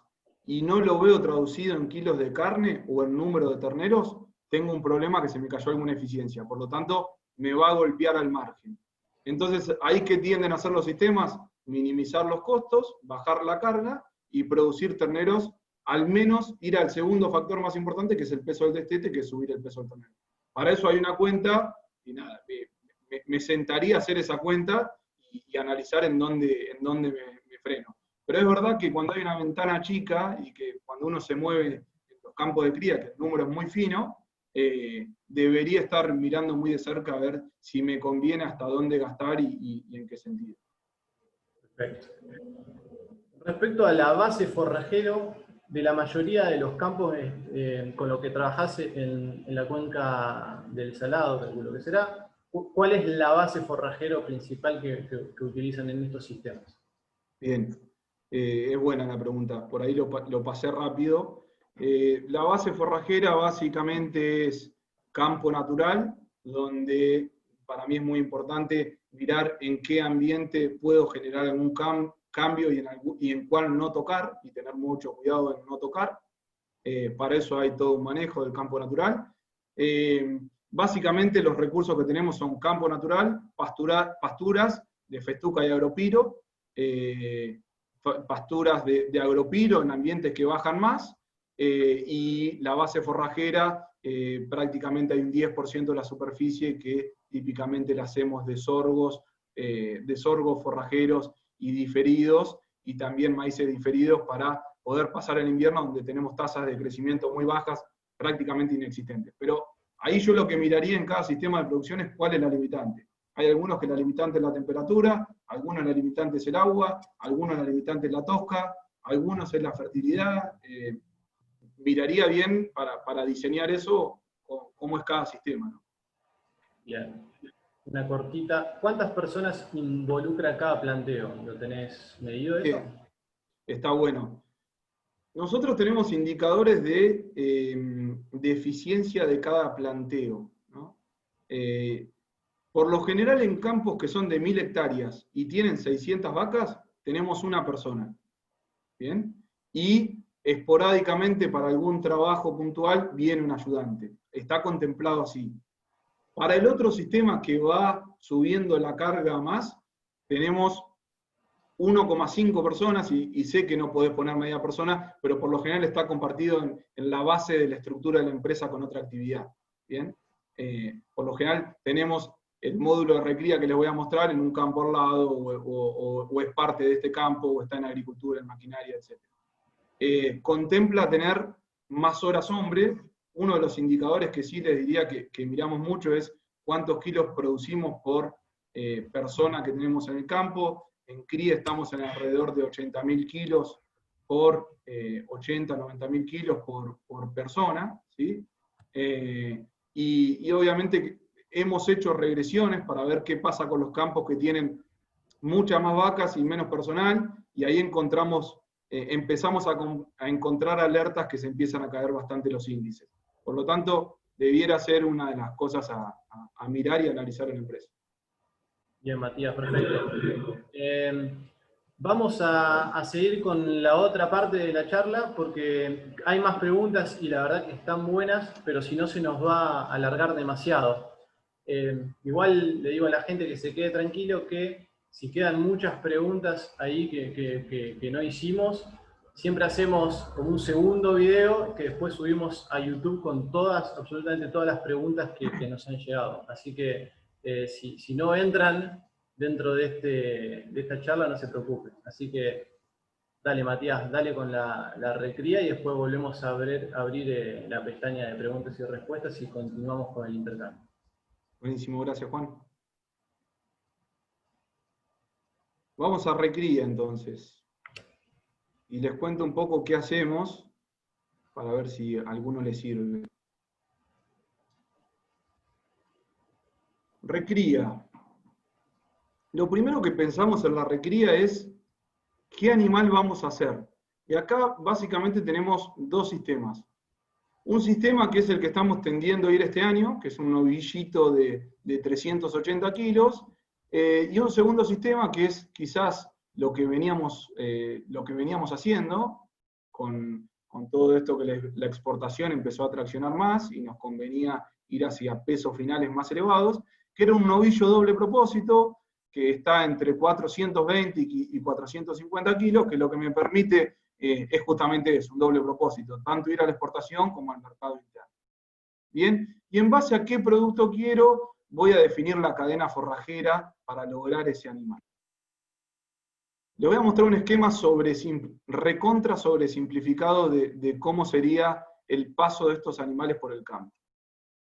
y no lo veo traducido en kilos de carne o en número de terneros, tengo un problema que se me cayó alguna eficiencia. Por lo tanto, me va a golpear al margen. Entonces, ahí que tienden a hacer los sistemas, minimizar los costos, bajar la carga y producir terneros, al menos ir al segundo factor más importante, que es el peso del destete, que es subir el peso del ternero. Para eso hay una cuenta, y nada, me sentaría a hacer esa cuenta y analizar en dónde me freno. Pero es verdad que cuando hay una ventana chica y que cuando uno se mueve en los campos de cría, que el número es muy fino, debería estar mirando muy de cerca a ver si me conviene hasta dónde gastar y en qué sentido. Perfecto. Respecto a la base forrajero, de la mayoría de los campos con los que trabajás en la cuenca del Salado, calculo que será, ¿cuál es la base forrajero principal que utilizan en estos sistemas? Bien, es buena la pregunta, por ahí lo pasé rápido. La base forrajera básicamente es campo natural, donde para mí es muy importante mirar en qué ambiente puedo generar algún cambio y en cuál no tocar, y tener mucho cuidado en no tocar. Para eso hay todo un manejo del campo natural. Básicamente los recursos que tenemos son campo natural, pasturas de festuca y agropiro, pasturas de agropiro en ambientes que bajan más, y la base forrajera, prácticamente hay un 10% de la superficie que típicamente la hacemos de sorgos forrajeros y diferidos, y también maíces diferidos para poder pasar el invierno donde tenemos tasas de crecimiento muy bajas, prácticamente inexistentes. Pero ahí yo lo que miraría en cada sistema de producción es cuál es la limitante. Hay algunos que la limitante es la temperatura, algunos la limitante es el agua, algunos la limitante es la tosca, algunos es la fertilidad. Miraría bien para diseñar eso, cómo es cada sistema, ¿no? Bien. Una cortita. ¿Cuántas personas involucra cada planteo? ¿Lo tenés medido eso? Está bueno. Nosotros tenemos indicadores de eficiencia de cada planteo, ¿no? Por lo general en campos que son de 1000 hectáreas y tienen 600 vacas, tenemos una persona. ¿Bien? Y esporádicamente para algún trabajo puntual viene un ayudante. Está contemplado así. Para el otro sistema que va subiendo la carga más, tenemos 1,5 personas, y sé que no podés poner media persona, pero por lo general está compartido en la base de la estructura de la empresa con otra actividad. ¿Bien? Por lo general tenemos el módulo de recría que les voy a mostrar en un campo al lado, o es parte de este campo, o está en agricultura, en maquinaria, etc. Contempla tener más horas hombre. Uno de los indicadores que sí les diría que miramos mucho es cuántos kilos producimos por persona que tenemos en el campo. En cría estamos en alrededor de 80.000 kilos por 90.000 kilos por persona, ¿sí? Y obviamente hemos hecho regresiones para ver qué pasa con los campos que tienen muchas más vacas y menos personal, y ahí empezamos a encontrar alertas que se empiezan a caer bastante los índices. Por lo tanto, debiera ser una de las cosas a mirar y analizar en la empresa. Bien, Matías, perfecto. Vamos a seguir con la otra parte de la charla porque hay más preguntas y la verdad que están buenas, pero si no se nos va a alargar demasiado. Igual le digo a la gente que se quede tranquilo que si quedan muchas preguntas ahí que no hicimos, siempre hacemos como un segundo video que después subimos a YouTube con absolutamente todas las preguntas que nos han llegado. Así que si no entran dentro de esta charla, no se preocupen. Así que dale, Matías, dale con la recría y después volvemos a abrir la pestaña de preguntas y respuestas y continuamos con el intercambio. Buenísimo, gracias, Juan. Vamos a recría entonces. Y les cuento un poco qué hacemos para ver si a alguno le sirve. Recría. Lo primero que pensamos en la recría es qué animal vamos a hacer. Y acá básicamente tenemos dos sistemas. Un sistema que es el que estamos tendiendo a ir este año, que es un novillito de 380 kilos, y un segundo sistema que es quizás lo que veníamos haciendo, con todo esto que la exportación empezó a traccionar más y nos convenía ir hacia pesos finales más elevados, que era un novillo doble propósito, que está entre 420 y 450 kilos, que lo que me permite es justamente eso, un doble propósito, tanto ir a la exportación como al mercado interno. Bien, y en base a qué producto quiero, voy a definir la cadena forrajera para lograr ese animal. Le voy a mostrar un esquema recontra sobresimplificado de cómo sería el paso de estos animales por el campo.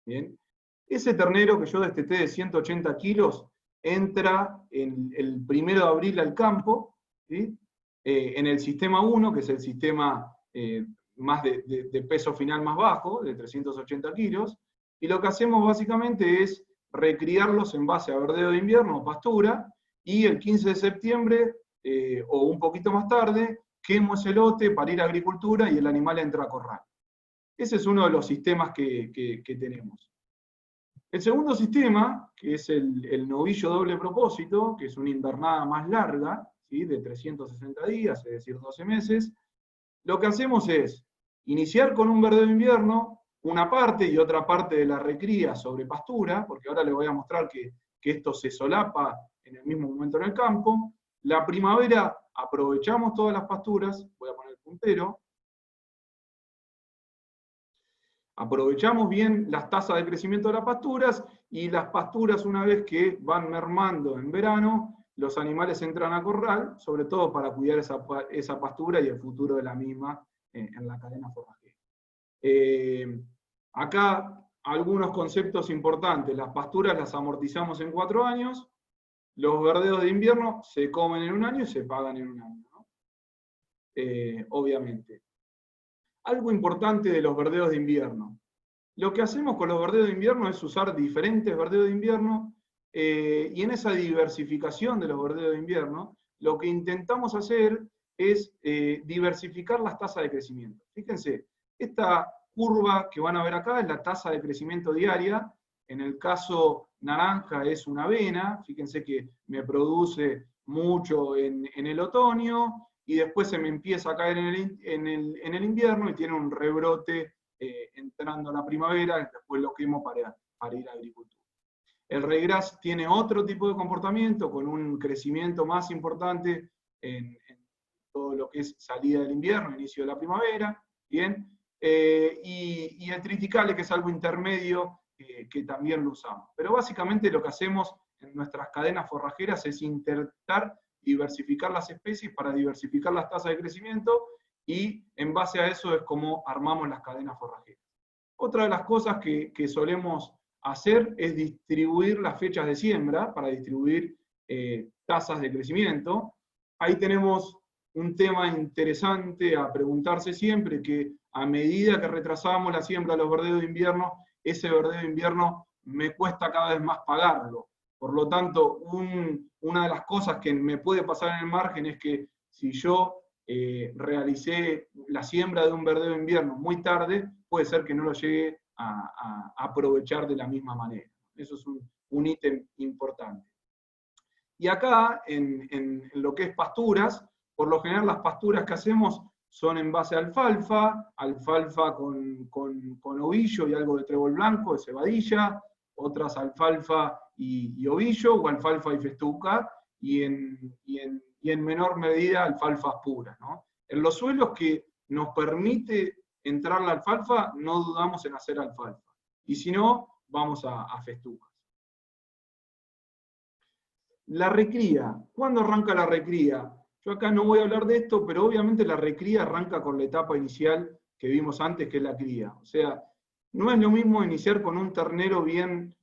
Bien, ese ternero que yo desteté de 180 kilos entra el 1 de abril al campo, ¿sí? En el sistema 1, que es el sistema más de peso final más bajo, de 380 kilos, y lo que hacemos básicamente es recriarlos en base a verdeo de invierno o pastura, y el 15 de septiembre, o un poquito más tarde, quemo ese lote para ir a agricultura y el animal entra a corral. Ese es uno de los sistemas que tenemos. El segundo sistema, que es el novillo doble propósito, que es una invernada más larga, ¿sí? De 360 días, es decir, 12 meses, lo que hacemos es iniciar con un verdeo de invierno, una parte y otra parte de la recría sobre pastura, porque ahora les voy a mostrar que esto se solapa en el mismo momento en el campo. La primavera aprovechamos todas las pasturas, voy a poner el puntero, aprovechamos bien las tasas de crecimiento de las pasturas, y las pasturas, una vez que van mermando en verano, los animales entran a corral, sobre todo para cuidar esa pastura y el futuro de la misma en la cadena forrajera. Acá algunos conceptos importantes. Las pasturas las amortizamos en 4 años, los verdeos de invierno se comen en 1 año y se pagan en 1 año, ¿no? Obviamente. Algo importante de los verdeos de invierno. Lo que hacemos con los verdeos de invierno es usar diferentes verdeos de invierno, y en esa diversificación de los verdeos de invierno, lo que intentamos hacer es diversificar las tasas de crecimiento. Fíjense, esta curva que van a ver acá es la tasa de crecimiento diaria. En el caso naranja es una avena, fíjense que me produce mucho en el otoño, y después se me empieza a caer en el invierno y tiene un rebrote entrando a la primavera, y después lo quemo para ir a agricultura. El ryegrass tiene otro tipo de comportamiento, con un crecimiento más importante en todo lo que es salida del invierno, inicio de la primavera, ¿bien? Y el triticale, que es algo intermedio, que también lo usamos. Pero básicamente lo que hacemos en nuestras cadenas forrajeras es intentar diversificar las especies para diversificar las tasas de crecimiento, y en base a eso es como armamos las cadenas forrajeras. Otra de las cosas que solemos hacer es distribuir las fechas de siembra para distribuir tasas de crecimiento. Ahí tenemos un tema interesante a preguntarse siempre, que a medida que retrasamos la siembra de los verdeos de invierno, ese verdeo de invierno me cuesta cada vez más pagarlo. Por lo tanto, una de las cosas que me puede pasar en el margen es que si yo realicé la siembra de un verdeo de invierno muy tarde, puede ser que no lo llegue a aprovechar de la misma manera. Eso es un ítem importante. Y acá, en lo que es pasturas, por lo general las pasturas que hacemos son en base a alfalfa con ovillo y algo de trébol blanco, de cebadilla, otras alfalfa y ovillo, o alfalfa y festuca, y en menor medida alfalfas puras, ¿no? En los suelos que nos permite entrar la alfalfa, no dudamos en hacer alfalfa. Y si no, vamos a festucas. La recría. ¿Cuándo arranca la recría? Yo acá no voy a hablar de esto, pero obviamente la recría arranca con la etapa inicial que vimos antes, que es la cría. O sea, no es lo mismo iniciar con un ternero bien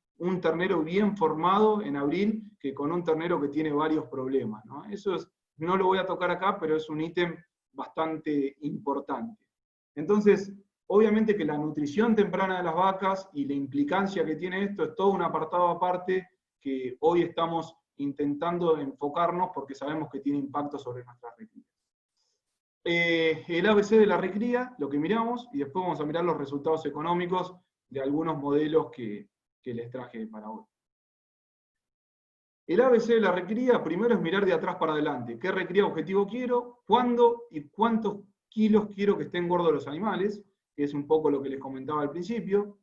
formado en abril que con un ternero que tiene varios problemas, ¿no? Eso no lo voy a tocar acá, pero es un ítem bastante importante. Entonces, obviamente que la nutrición temprana de las vacas y la implicancia que tiene esto es todo un apartado aparte que hoy estamos intentando enfocarnos porque sabemos que tiene impacto sobre nuestras recrías. El ABC de la recría, lo que miramos, y después vamos a mirar los resultados económicos de algunos modelos que les traje para hoy. El ABC de la recría, primero es mirar de atrás para adelante. ¿Qué recría objetivo quiero? ¿Cuándo y cuántos kilos quiero que estén gordos los animales? Que es un poco lo que les comentaba al principio.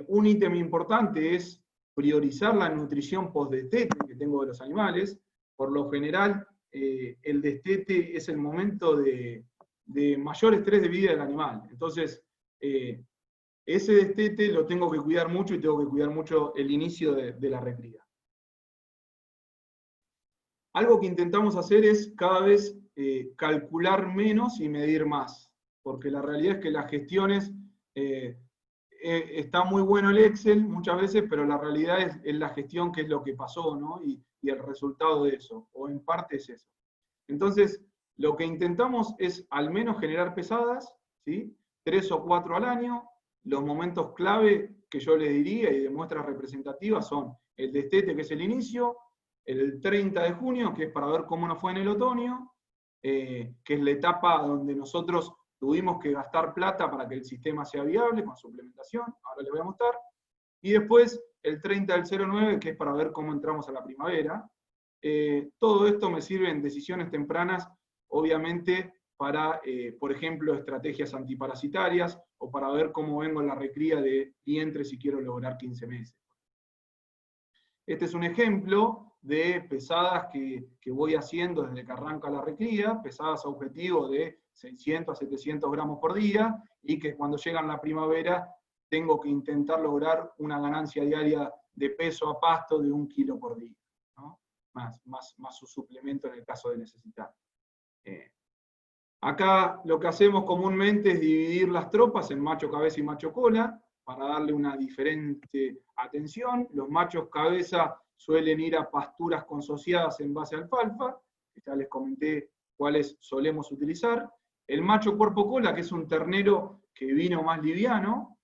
Un ítem importante es priorizar la nutrición post-destete que tengo de los animales. Por lo general, el destete es el momento de mayor estrés de vida del animal. Entonces, ese destete lo tengo que cuidar mucho y tengo que cuidar mucho el inicio de la recría. Algo que intentamos hacer es cada vez calcular menos y medir más, porque la realidad es que las gestiones, está muy bueno el Excel muchas veces, pero la realidad es la gestión, que es lo que pasó, ¿no? Y el resultado de eso, o en parte es eso. Entonces, lo que intentamos es al menos generar pesadas, ¿sí? 3 o 4 al año. Los momentos clave que yo les diría y de muestras representativas son el destete, que es el inicio, el 30 de junio, que es para ver cómo nos fue en el otoño, que es la etapa donde nosotros tuvimos que gastar plata para que el sistema sea viable, con suplementación, ahora les voy a mostrar, y después el 30 del 09, que es para ver cómo entramos a la primavera. Todo esto me sirve en decisiones tempranas, obviamente, para, por ejemplo, estrategias antiparasitarias, o para ver cómo vengo en la recría de vientre si quiero lograr 15 meses. Este es un ejemplo de pesadas que voy haciendo desde que arranca la recría, pesadas a objetivo de 600 a 700 gramos por día, y que cuando llegan la primavera tengo que intentar lograr una ganancia diaria de peso a pasto de 1 kilo por día, ¿no? más su suplemento en el caso de necesitar. Acá lo que hacemos comúnmente es dividir las tropas en macho cabeza y macho cola, para darle una diferente atención. Los machos cabeza suelen ir a pasturas consociadas en base a alfalfa, que ya les comenté cuáles solemos utilizar. El macho cuerpo cola, que es un ternero que vino más liviano,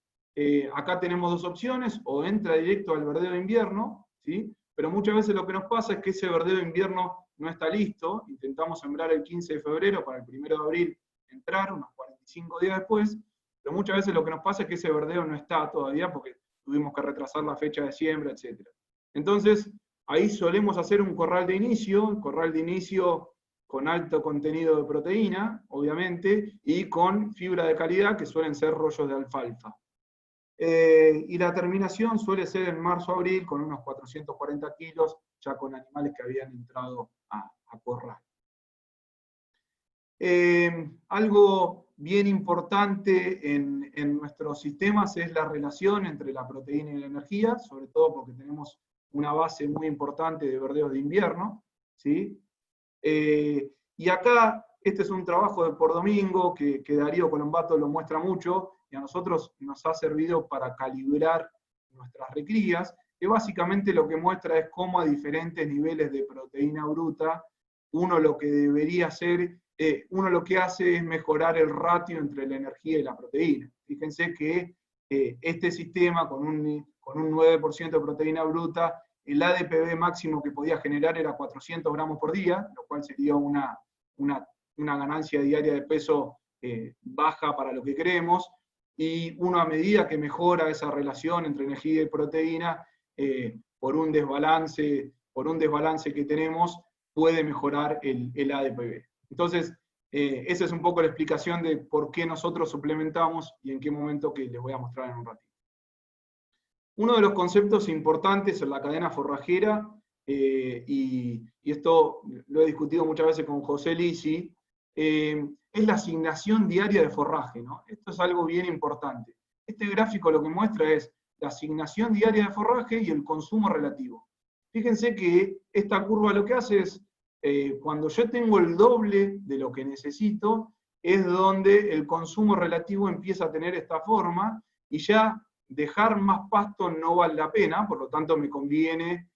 acá tenemos dos opciones: o entra directo al verdeo de invierno, ¿sí? Pero muchas veces lo que nos pasa es que ese verdeo de invierno no está listo. Intentamos sembrar el 15 de febrero para el 1 de abril entrar, unos 45 días después, pero muchas veces lo que nos pasa es que ese verdeo no está todavía porque tuvimos que retrasar la fecha de siembra, etc. Entonces, ahí solemos hacer un corral de inicio con alto contenido de proteína, obviamente, y con fibra de calidad, que suelen ser rollos de alfalfa. Y la terminación suele ser en marzo-abril, con unos 440 kilos, ya con animales que habían entrado a corral. Algo bien importante en nuestros sistemas es la relación entre la proteína y la energía, sobre todo porque tenemos una base muy importante de verdeos de invierno, ¿sí? Y acá, este es un trabajo de por domingo que Darío Colombato lo muestra mucho, y a nosotros nos ha servido para calibrar nuestras recrías, que básicamente lo que muestra es cómo a diferentes niveles de proteína bruta, uno lo que hace es mejorar el ratio entre la energía y la proteína. Fíjense que este sistema, con un 9% de proteína bruta, el ADPB máximo que podía generar era 400 gramos por día, lo cual sería una ganancia diaria de peso baja para lo que queremos, y uno, a medida que mejora esa relación entre energía y proteína, por un desbalance que tenemos, puede mejorar el ADPB. Entonces, esa es un poco la explicación de por qué nosotros suplementamos y en qué momento, que les voy a mostrar en un ratito. Uno de los conceptos importantes en la cadena forrajera, y esto lo he discutido muchas veces con José Lisi, es la asignación diaria de forraje, ¿no? Esto es algo bien importante. Este gráfico lo que muestra es la asignación diaria de forraje y el consumo relativo. Fíjense que esta curva lo que hace es, cuando yo tengo el doble de lo que necesito, es donde el consumo relativo empieza a tener esta forma, y ya dejar más pasto no vale la pena, por lo tanto me conviene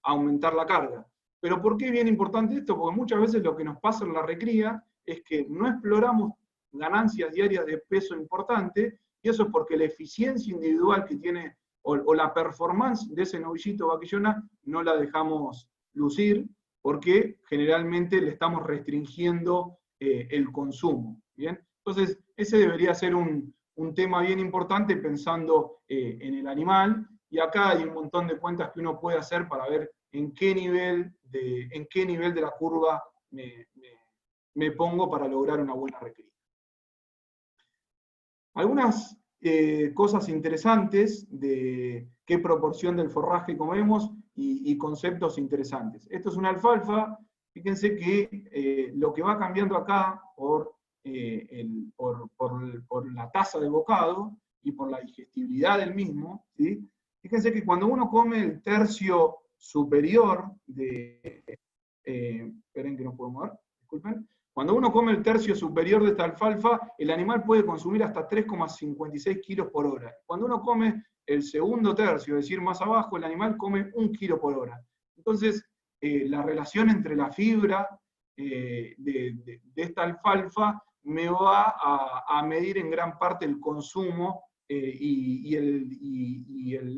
aumentar la carga. Pero ¿por qué es bien importante esto? Porque muchas veces lo que nos pasa en la recría es que no exploramos ganancias diarias de peso importante, y eso es porque la eficiencia individual que tiene, o la performance de ese novillito vaquillona, no la dejamos lucir, porque generalmente le estamos restringiendo el consumo, ¿bien? Entonces, ese debería ser un tema bien importante pensando en el animal, y acá hay un montón de cuentas que uno puede hacer para ver en qué nivel de la curva me pongo para lograr una buena recría. Algunas cosas interesantes de qué proporción del forraje comemos y conceptos interesantes. Esto es una alfalfa. Fíjense que lo que va cambiando acá por la tasa de bocado y por la digestibilidad del mismo, ¿sí? Fíjense que cuando uno come el tercio superior esperen que no puedo mover, disculpen. Cuando uno come el tercio superior de esta alfalfa, el animal puede consumir hasta 3,56 kilos por hora. Cuando uno come el segundo tercio, es decir, más abajo, el animal come 1 kilo por hora. Entonces, la relación entre la fibra de esta alfalfa me va a medir en gran parte el consumo y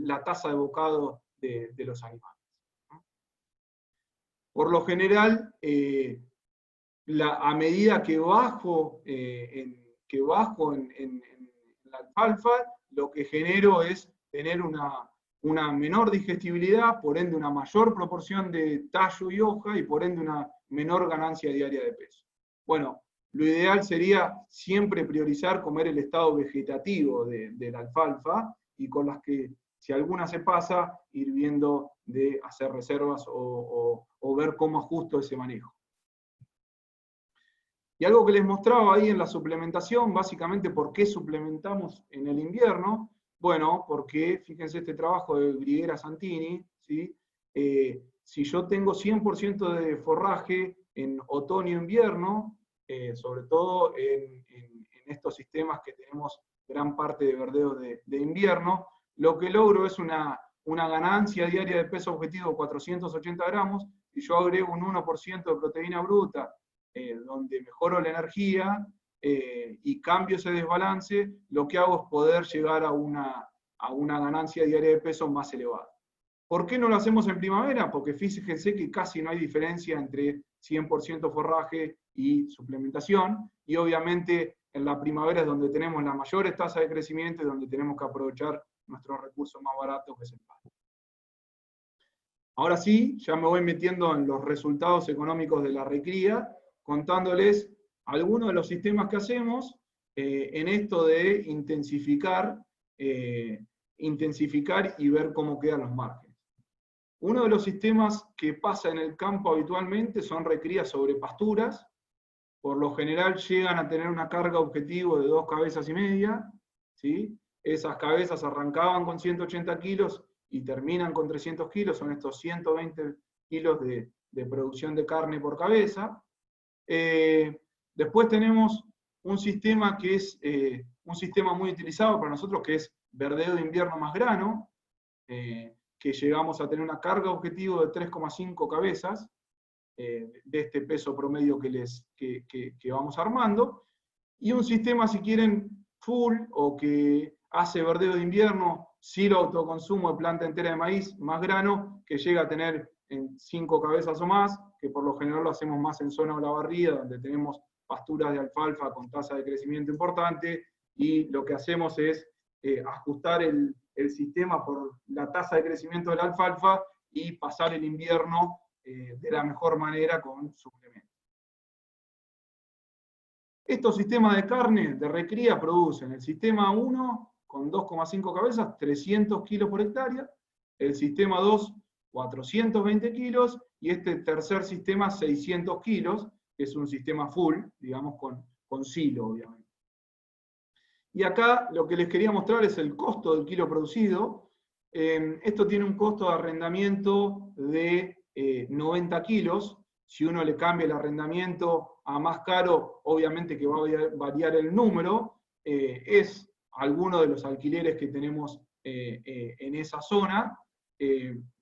la tasa de bocado de los animales. Por lo general, a medida que bajo en la alfalfa, lo que genero es tener una menor digestibilidad, por ende una mayor proporción de tallo y hoja, y por ende una menor ganancia diaria de peso. Bueno, lo ideal sería siempre priorizar comer el estado vegetativo de la alfalfa, y con las que, si alguna se pasa, ir viendo de hacer reservas o ver cómo ajusto ese manejo. Y algo que les mostraba ahí en la suplementación, básicamente, ¿por qué suplementamos en el invierno? Bueno, porque, fíjense este trabajo de Briguera Santini, ¿sí? Si yo tengo 100% de forraje en otoño-invierno, sobre todo en estos sistemas que tenemos gran parte de verdeo de invierno, lo que logro es una ganancia diaria de peso objetivo de 480 gramos, y yo agrego un 1% de proteína bruta, donde mejoro la energía y cambio ese desbalance, lo que hago es poder llegar a una ganancia diaria de peso más elevada. ¿Por qué no lo hacemos en primavera? Porque fíjense que casi no hay diferencia entre 100% forraje y suplementación, y obviamente en la primavera es donde tenemos las mayores tasas de crecimiento y donde tenemos que aprovechar nuestro recurso más barato, que es el pasto. Ahora sí, ya me voy metiendo en los resultados económicos de la recría, contándoles algunos de los sistemas que hacemos en esto de intensificar y ver cómo quedan los márgenes. Uno de los sistemas que pasa en el campo habitualmente son recrías sobre pasturas. Por lo general llegan a tener una carga objetivo de 2,5 cabezas, ¿sí? Esas cabezas arrancaban con 180 kilos y terminan con 300 kilos, son estos 120 kilos de producción de carne por cabeza. Después tenemos un sistema que es un sistema muy utilizado para nosotros, que es verdeo de invierno más grano, que llegamos a tener una carga objetivo de 3,5 cabezas, de este peso promedio que vamos armando, y un sistema, si quieren, full, o que hace verdeo de invierno, sin autoconsumo de planta entera de maíz, más grano, que llega a tener en 5 cabezas o más, que por lo general lo hacemos más en zona Olavarría, donde tenemos pasturas de alfalfa con tasa de crecimiento importante, y lo que hacemos es ajustar el sistema por la tasa de crecimiento de la alfalfa y pasar el invierno de la mejor manera con suplementos. Estos sistemas de carne de recría producen el sistema 1 con 2,5 cabezas, 300 kilos por hectárea, el sistema 2, 420 kilos, y este tercer sistema, 600 kilos, que es un sistema full, digamos, con silo, obviamente. Y acá lo que les quería mostrar es el costo del kilo producido. Esto tiene un costo de arrendamiento de 90 kilos. Si uno le cambia el arrendamiento a más caro, obviamente que va a variar el número. Es alguno de los alquileres que tenemos en esa zona.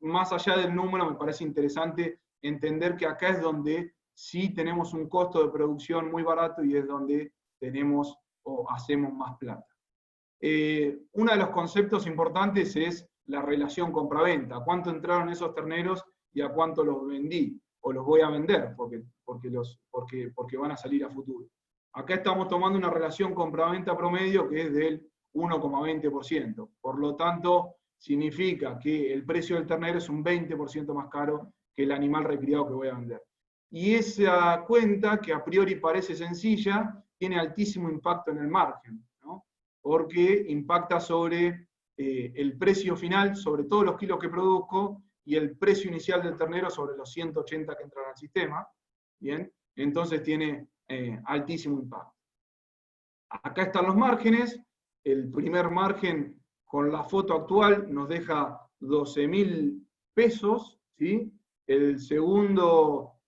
Más allá del número, me parece interesante entender que acá es donde sí tenemos un costo de producción muy barato y es donde tenemos o hacemos más plata. Uno de los conceptos importantes es la relación compra-venta. ¿A cuánto entraron esos terneros y a cuánto los vendí? O los voy a vender porque van a salir a futuro. Acá estamos tomando una relación compra-venta promedio que es del 1,20%. Por lo tanto, significa que el precio del ternero es un 20% más caro que el animal recriado que voy a vender. Y esa cuenta, que a priori parece sencilla, tiene altísimo impacto en el margen, ¿no? Porque impacta sobre el precio final, sobre todos los kilos que produzco, y el precio inicial del ternero sobre los 180 que entran al sistema. ¿Bien? Entonces tiene altísimo impacto. Acá están los márgenes. El primer margen con la foto actual nos deja 12.000 pesos, ¿sí? El segundo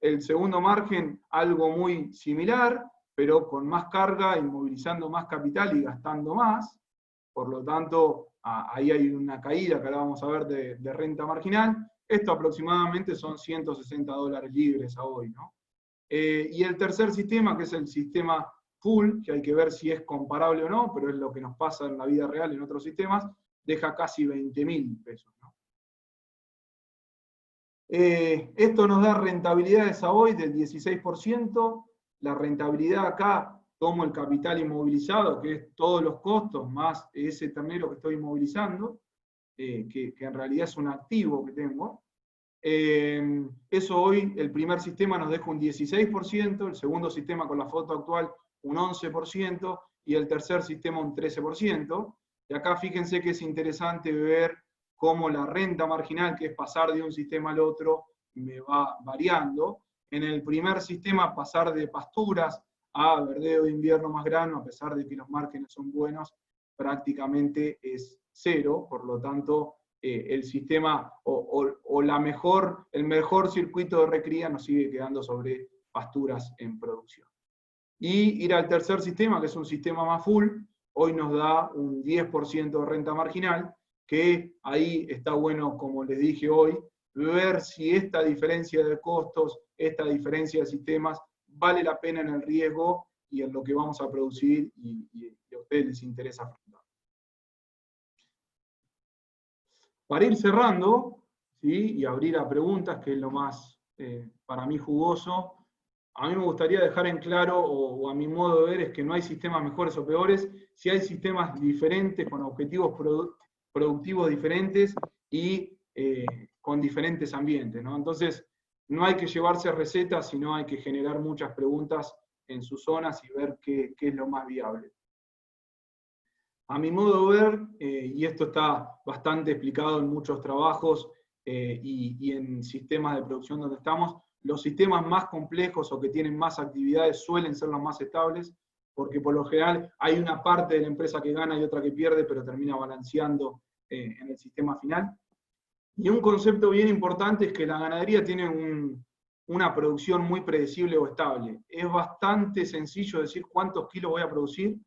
margen, algo muy similar, pero con más carga, inmovilizando más capital y gastando más. Por lo tanto, ahí hay una caída que ahora vamos a ver de renta marginal. Esto aproximadamente son $160 libres a hoy, ¿no? Y el tercer sistema, que es el sistema full, que hay que ver si es comparable o no, pero es lo que nos pasa en la vida real en otros sistemas, deja casi 20.000 pesos, ¿no? Esto nos da rentabilidades a hoy del 16%. La rentabilidad acá, tomo el capital inmovilizado, que es todos los costos, más ese ternero que estoy inmovilizando, que en realidad es un activo que tengo. Eso hoy, el primer sistema nos deja un 16%, el segundo sistema con la foto actual un 11%, y el tercer sistema un 13%. Y acá fíjense que es interesante ver cómo la renta marginal, que es pasar de un sistema al otro, me va variando. En el primer sistema, pasar de pasturas a verdeo de invierno más grano, a pesar de que los márgenes son buenos, prácticamente es cero. Por lo tanto, el sistema o el mejor circuito de recría nos sigue quedando sobre pasturas en producción. Y ir al tercer sistema, que es un sistema más full, hoy nos da un 10% de renta marginal, que ahí está bueno, como les dije hoy, ver si esta diferencia de costos, esta diferencia de sistemas, vale la pena en el riesgo y en lo que vamos a producir y a ustedes les interesa afrontar. Para ir cerrando, ¿sí? Y abrir a preguntas, que es lo más, para mí, jugoso, a mí me gustaría dejar en claro, o a mi modo de ver, es que no hay sistemas mejores o peores, si hay sistemas diferentes, con objetivos productivos diferentes y con diferentes ambientes, ¿no? Entonces, no hay que llevarse recetas, sino hay que generar muchas preguntas en sus zonas y ver qué es lo más viable. A mi modo de ver, y esto está bastante explicado en muchos trabajos y en sistemas de producción donde estamos, los sistemas más complejos o que tienen más actividades suelen ser los más estables, porque por lo general hay una parte de la empresa que gana y otra que pierde, pero termina balanceando en el sistema final. Y un concepto bien importante es que la ganadería tiene una producción muy predecible o estable. Es bastante sencillo decir cuántos kilos voy a producir.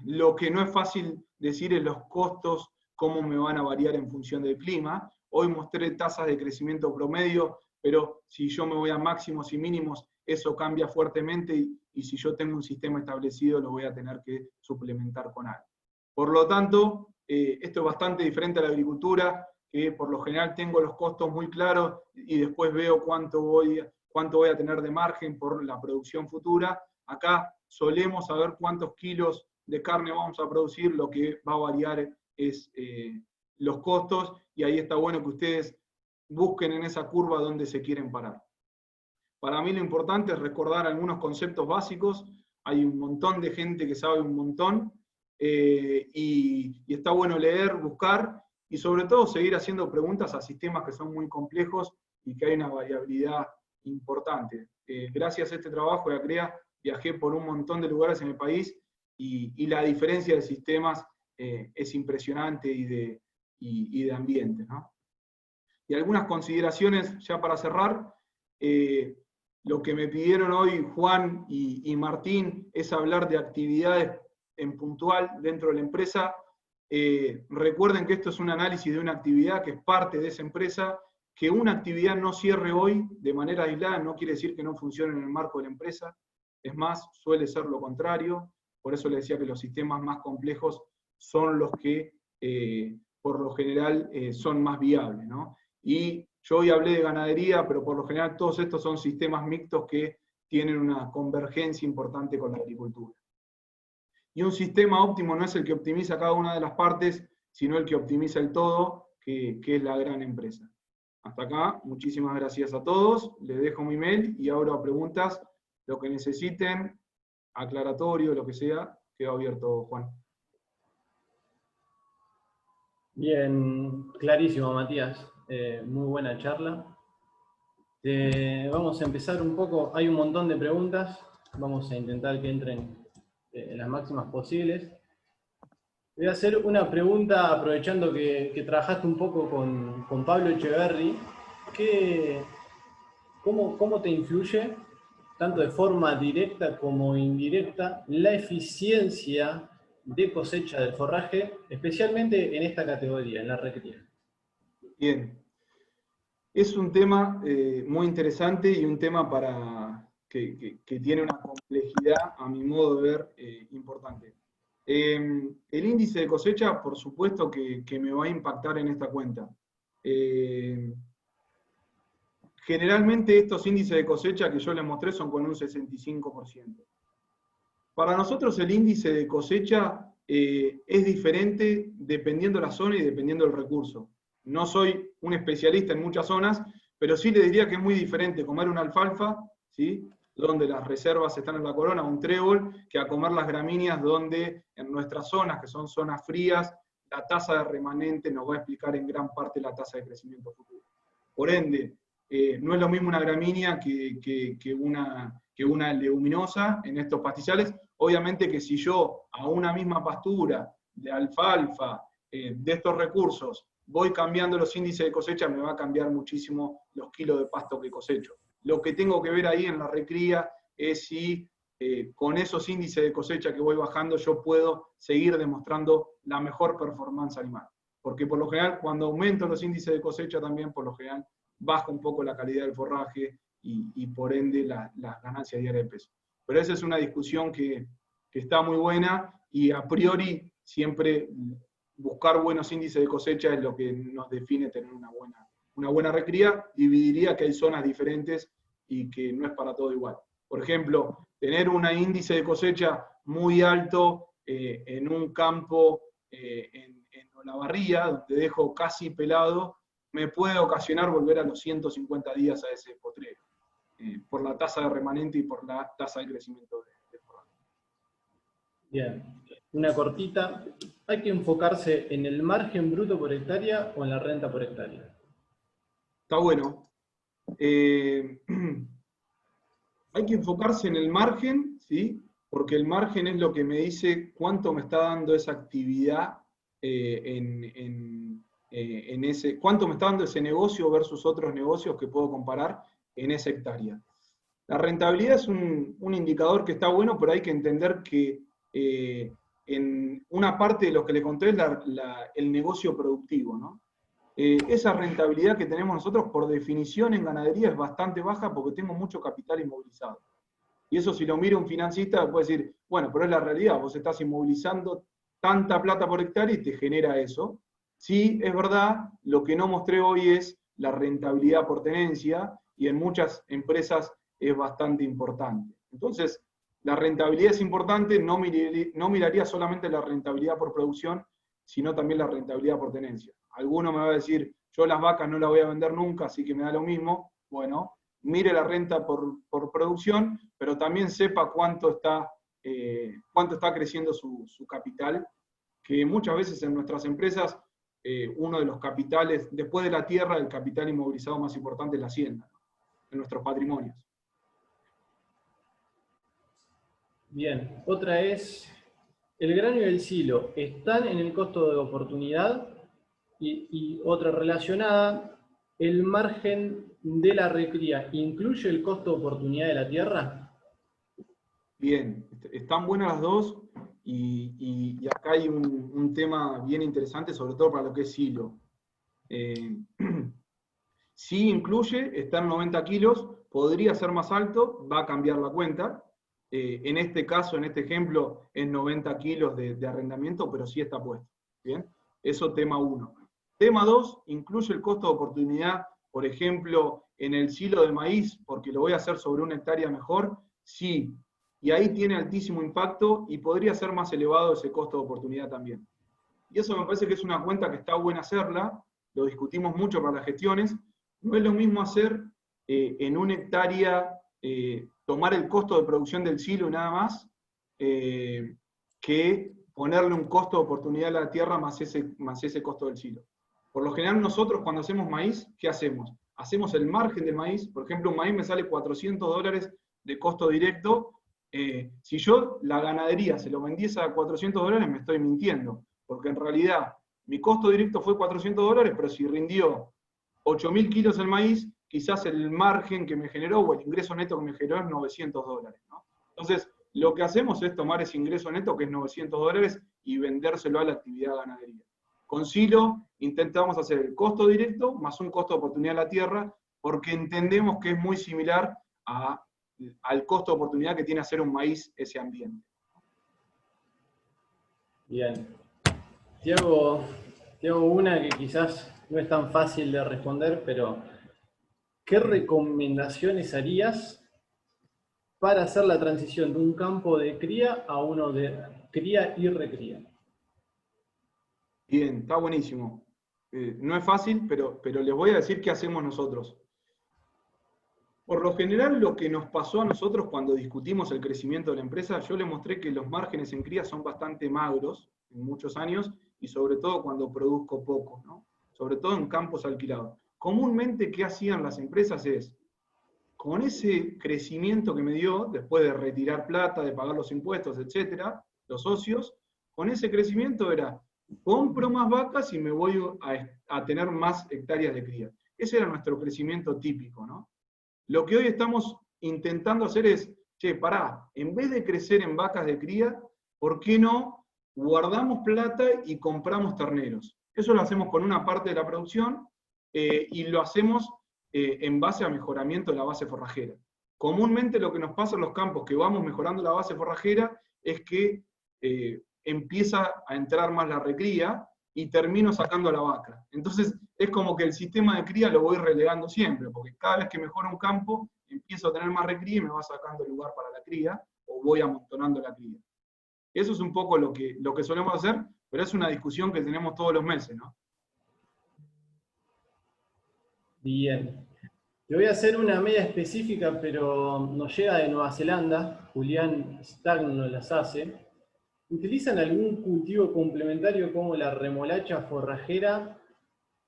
Lo que no es fácil decir es los costos, cómo me van a variar en función del clima. Hoy mostré tasas de crecimiento promedio, pero si yo me voy a máximos y mínimos, eso cambia fuertemente y si yo tengo un sistema establecido lo voy a tener que suplementar con algo. Por lo tanto, esto es bastante diferente a la agricultura, que por lo general tengo los costos muy claros y después veo cuánto voy a tener de margen por la producción futura. Acá solemos saber cuántos kilos de carne vamos a producir, lo que va a variar es los costos, y ahí está bueno que ustedes busquen en esa curva dónde se quieren parar. Para mí lo importante es recordar algunos conceptos básicos. Hay un montón de gente que sabe un montón, y está bueno leer, buscar, y sobre todo seguir haciendo preguntas a sistemas que son muy complejos y que hay una variabilidad importante. Gracias a este trabajo de ACREA viajé por un montón de lugares en el país y la diferencia de sistemas es impresionante y de ambiente, ¿no? Y algunas consideraciones ya para cerrar. Lo que me pidieron hoy Juan y Martín es hablar de actividades en puntual dentro de la empresa. Recuerden que esto es un análisis de una actividad que es parte de esa empresa. Que una actividad no cierre hoy de manera aislada no quiere decir que no funcione en el marco de la empresa. Es más, suele ser lo contrario. Por eso les decía que los sistemas más complejos son los que, por lo general, son más viables, ¿no? Y yo hoy hablé de ganadería, pero por lo general todos estos son sistemas mixtos que tienen una convergencia importante con la agricultura. Y un sistema óptimo no es el que optimiza cada una de las partes, sino el que optimiza el todo, que es la gran empresa. Hasta acá, muchísimas gracias a todos. Les dejo mi mail y abro a preguntas, lo que necesiten, aclaratorio, lo que sea, quedo abierto, Juan. Bien, clarísimo, Matías. Muy buena charla. Vamos a empezar un poco. Hay un montón de preguntas. Vamos a intentar que entren las máximas posibles. Voy a hacer una pregunta aprovechando que trabajaste un poco con Pablo Echeverry. ¿Cómo te influye, tanto de forma directa como indirecta, la eficiencia de cosecha del forraje, especialmente en esta categoría, en la recría? Bien. Es un tema muy interesante y un tema que tiene una complejidad, a mi modo de ver, importante. El índice de cosecha, por supuesto que me va a impactar en esta cuenta. Generalmente estos índices de cosecha que yo les mostré son con un 65%. Para nosotros el índice de cosecha es diferente dependiendo la zona y dependiendo del recurso. No soy un especialista en muchas zonas, pero sí le diría que es muy diferente comer una alfalfa, ¿sí?, donde las reservas están en la corona, un trébol, que a comer las gramíneas donde en nuestras zonas, que son zonas frías, la tasa de remanente nos va a explicar en gran parte la tasa de crecimiento futuro. Por ende, no es lo mismo una gramínea que una leguminosa en estos pastizales. Obviamente que si yo a una misma pastura de alfalfa, de estos recursos, voy cambiando los índices de cosecha, me va a cambiar muchísimo los kilos de pasto que cosecho. Lo que tengo que ver ahí en la recría es si con esos índices de cosecha que voy bajando yo puedo seguir demostrando la mejor performance animal. Porque por lo general, cuando aumento los índices de cosecha también, por lo general, baja un poco la calidad del forraje y por ende la ganancia diaria de peso. Pero esa es una discusión que está muy buena y a priori siempre buscar buenos índices de cosecha es lo que nos define tener una buena recría. Dividiría que hay zonas diferentes y que no es para todo igual. Por ejemplo, tener un índice de cosecha muy alto en un campo en Olavarría, donde dejo casi pelado, me puede ocasionar volver a los 150 días a ese potrero, por la tasa de remanente y por la tasa de crecimiento de forraje. Bien, una cortita. ¿Hay que enfocarse en el margen bruto por hectárea o en la renta por hectárea? Está bueno. Hay que enfocarse en el margen, ¿sí? Porque el margen es lo que me dice cuánto me está dando esa actividad, cuánto me está dando ese negocio versus otros negocios que puedo comparar en esa hectárea. La rentabilidad es un indicador que está bueno, pero hay que entender que en una parte de lo que le conté es el negocio productivo, ¿no? Esa rentabilidad que tenemos nosotros, por definición en ganadería, es bastante baja porque tengo mucho capital inmovilizado. Y eso, si lo mira un financista, puede decir, bueno, pero es la realidad, vos estás inmovilizando tanta plata por hectárea y te genera eso. Sí, es verdad, lo que no mostré hoy es la rentabilidad por tenencia, y en muchas empresas es bastante importante. Entonces, la rentabilidad es importante, no miraría solamente la rentabilidad por producción, sino también la rentabilidad por tenencia. Alguno me va a decir, yo las vacas no las voy a vender nunca, así que me da lo mismo. Bueno, mire la renta por producción, pero también sepa cuánto está creciendo su capital, que muchas veces en nuestras empresas, uno de los capitales, después de la tierra, el capital inmovilizado más importante es la hacienda, ¿no? En nuestros patrimonios. Bien, otra es, ¿el grano y el silo están en el costo de oportunidad? Y otra relacionada, ¿el margen de la recría incluye el costo de oportunidad de la tierra? Bien, están buenas las dos, y acá hay un tema bien interesante, sobre todo para lo que es silo. Sí incluye, está en 90 kilos, podría ser más alto, va a cambiar la cuenta. En este caso, en este ejemplo, es 90 kilos de arrendamiento, pero sí está puesto. ¿Bien? Eso tema 1. Tema 2, incluye el costo de oportunidad, por ejemplo, en el silo de maíz, porque lo voy a hacer sobre una hectárea mejor, sí. Y ahí tiene altísimo impacto y podría ser más elevado ese costo de oportunidad también. Y eso me parece que es una cuenta que está buena hacerla, lo discutimos mucho para las gestiones. No es lo mismo hacer en una hectárea, tomar el costo de producción del silo y nada más, que ponerle un costo de oportunidad a la tierra más ese costo del silo. Por lo general nosotros cuando hacemos maíz, ¿qué hacemos? Hacemos el margen del maíz, por ejemplo un maíz me sale $400 de costo directo. Si yo la ganadería se lo vendiese a $400 me estoy mintiendo, porque en realidad mi costo directo fue $400, pero si rindió 8.000 kilos el maíz, quizás el margen que me generó o el ingreso neto que me generó es $900, ¿no? Entonces, lo que hacemos es tomar ese ingreso neto, que es $900, y vendérselo a la actividad ganadería. Con silo intentamos hacer el costo directo más un costo de oportunidad a la tierra, porque entendemos que es muy similar al costo de oportunidad que tiene hacer un maíz ese ambiente. Bien. Te hago una que quizás no es tan fácil de responder, pero ¿qué recomendaciones harías para hacer la transición de un campo de cría a uno de cría y recría? Bien, está buenísimo. No es fácil, pero les voy a decir qué hacemos nosotros. Por lo general, lo que nos pasó a nosotros cuando discutimos el crecimiento de la empresa, yo les mostré que los márgenes en cría son bastante magros en muchos años, y sobre todo cuando produzco poco, ¿no? Sobre todo en campos alquilados. Comúnmente, ¿qué hacían las empresas? Con ese crecimiento que me dio, después de retirar plata, de pagar los impuestos, etcétera, los socios, con ese crecimiento era, compro más vacas y me voy a tener más hectáreas de cría. Ese era nuestro crecimiento típico, ¿no? Lo que hoy estamos intentando hacer es, che, pará, en vez de crecer en vacas de cría, ¿por qué no guardamos plata y compramos terneros? Eso lo hacemos con una parte de la producción y lo hacemos en base a mejoramiento de la base forrajera. Comúnmente lo que nos pasa en los campos que vamos mejorando la base forrajera es que empieza a entrar más la recría y termino sacando a la vaca. Entonces es como que el sistema de cría lo voy relegando siempre, porque cada vez que mejora un campo, empiezo a tener más recría y me va sacando lugar para la cría, o voy amontonando la cría. Eso es un poco lo que solemos hacer, pero es una discusión que tenemos todos los meses, ¿no? Bien. Te voy a hacer una media específica, pero nos llega de Nueva Zelanda. Julián Stagn nos las hace. ¿Utilizan algún cultivo complementario como la remolacha forrajera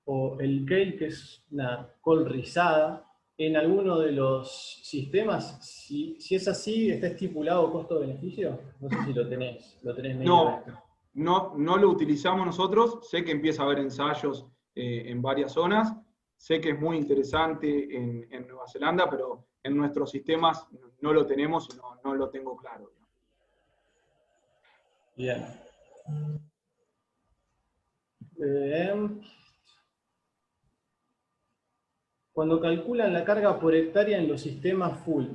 o el kale, que es una col rizada, en alguno de los sistemas? Si es así, ¿está estipulado costo-beneficio? No sé si lo tenés medio. No lo utilizamos nosotros. Sé que empieza a haber ensayos en varias zonas. Sé que es muy interesante en Nueva Zelanda, pero en nuestros sistemas no lo tenemos y no lo tengo claro. Bien. Cuando calculan la carga por hectárea en los sistemas full,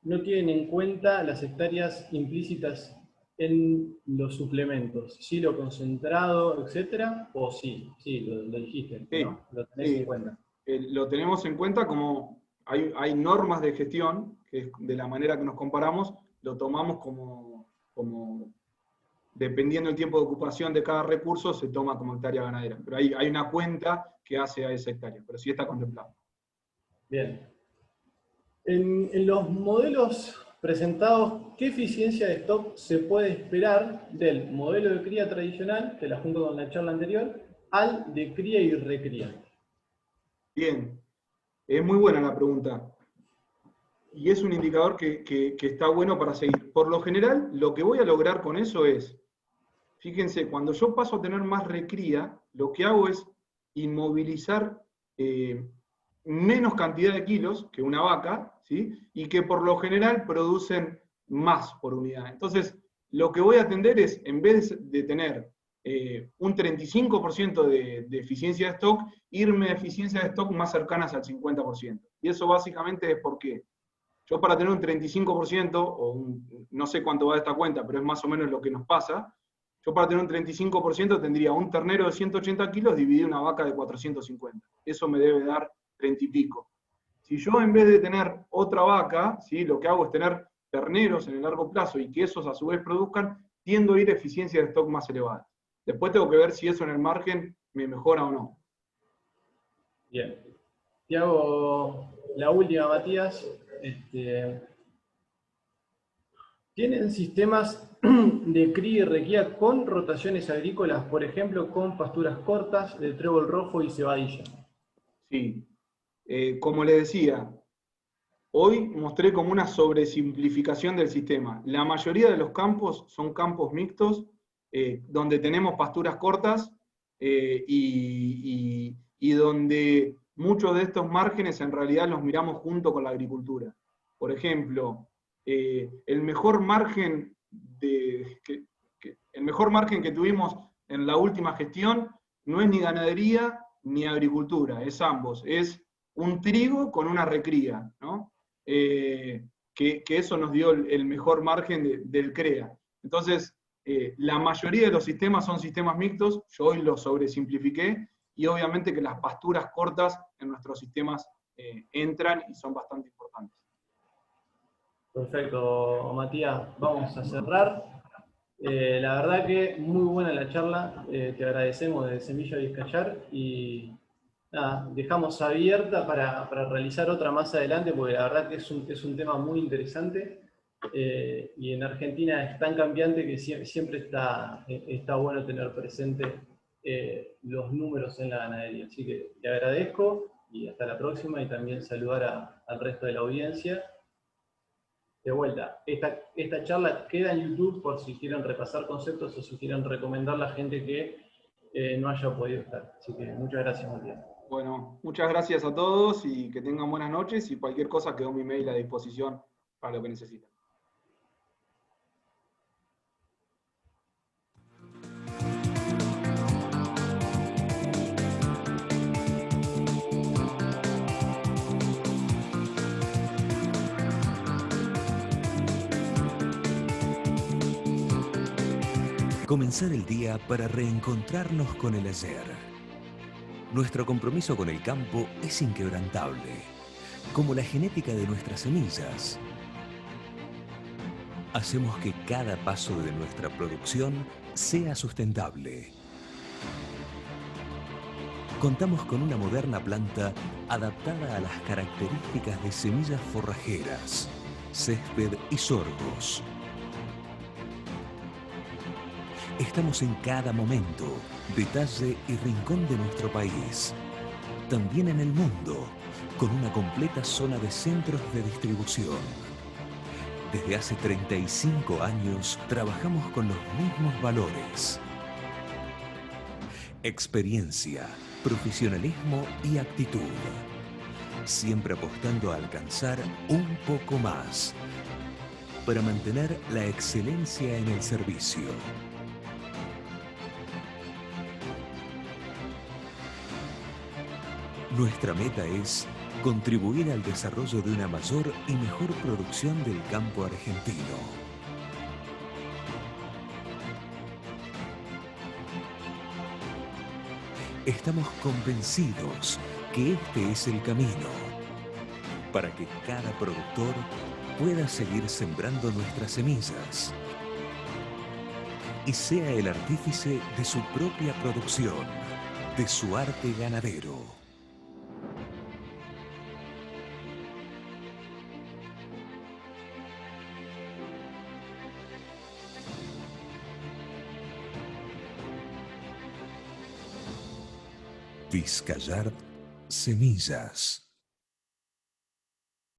¿no tienen en cuenta las hectáreas implícitas en los suplementos? ¿Silo concentrado, etcétera? ¿O sí? Sí, lo dijiste, Sí, ¿no? Lo tenés en cuenta. Lo tenemos en cuenta como hay normas de gestión, que es de la manera que nos comparamos, lo tomamos como dependiendo del tiempo de ocupación de cada recurso, se toma como hectárea ganadera. Pero hay una cuenta que hace a esa hectárea, pero sí está contemplado. Bien. En los modelos presentados, ¿qué eficiencia de stock se puede esperar del modelo de cría tradicional, que la junto con la charla anterior, al de cría y recría? Bien, es muy buena la pregunta. Y es un indicador que está bueno para seguir. Por lo general, lo que voy a lograr con eso es, fíjense, cuando yo paso a tener más recría, lo que hago es inmovilizar menos cantidad de kilos que una vaca, ¿sí? Y que por lo general producen más por unidad. Entonces, lo que voy a atender es, en vez de tener un 35% de eficiencia de stock, irme a eficiencia de stock más cercanas al 50%. Y eso básicamente es porque yo para tener un 35%, no sé cuánto va esta cuenta, pero es más o menos lo que nos pasa, yo para tener un 35% tendría un ternero de 180 kilos dividido una vaca de 450. Eso me debe dar 30 y pico. Si yo en vez de tener otra vaca, ¿sí? Lo que hago es tener terneros en el largo plazo y que esos a su vez produzcan, tiendo a ir a eficiencia de stock más elevada. Después tengo que ver si eso en el margen me mejora o no. Bien. Te hago la última, Matías. ¿Tienen sistemas de cría y requía con rotaciones agrícolas, por ejemplo, con pasturas cortas de trébol rojo y cebadilla? Sí. Como le decía, hoy mostré como una sobresimplificación del sistema. La mayoría de los campos son campos mixtos, donde tenemos pasturas cortas y donde muchos de estos márgenes en realidad los miramos junto con la agricultura. Por ejemplo, el mejor margen que tuvimos en la última gestión no es ni ganadería ni agricultura, es ambos. Es un trigo con una recría, ¿no? Que eso nos dio el mejor margen del CREA. Entonces, la mayoría de los sistemas son sistemas mixtos, yo hoy los sobresimplifiqué, y obviamente que las pasturas cortas en nuestros sistemas entran y son bastante importantes. Perfecto, Matías. Vamos a cerrar. La verdad que muy buena la charla. Te agradecemos de Semilla Vizcayar y nada, dejamos abierta para realizar otra más adelante, porque la verdad que es un tema muy interesante y en Argentina es tan cambiante que siempre está bueno tener presente los números en la ganadería. Así que te agradezco y hasta la próxima, y también saludar al resto de la audiencia. De vuelta, esta charla queda en YouTube por si quieren repasar conceptos o si quieren recomendar a la gente que no haya podido estar. Así que muchas gracias, Matías. Bueno, muchas gracias a todos y que tengan buenas noches, y cualquier cosa quedó mi mail a disposición para lo que necesiten. Comenzar el día para reencontrarnos con el ayer. Nuestro compromiso con el campo es inquebrantable, como la genética de nuestras semillas. Hacemos que cada paso de nuestra producción sea sustentable. Contamos con una moderna planta adaptada a las características de semillas forrajeras, césped y sorgos. Estamos en cada momento, detalle y rincón de nuestro país. También en el mundo, con una completa zona de centros de distribución. Desde hace 35 años trabajamos con los mismos valores. Experiencia, profesionalismo y actitud. Siempre apostando a alcanzar un poco más para mantener la excelencia en el servicio. Nuestra meta es contribuir al desarrollo de una mayor y mejor producción del campo argentino. Estamos convencidos que este es el camino para que cada productor pueda seguir sembrando nuestras semillas y sea el artífice de su propia producción, de su arte ganadero. Vizcayart Semillas.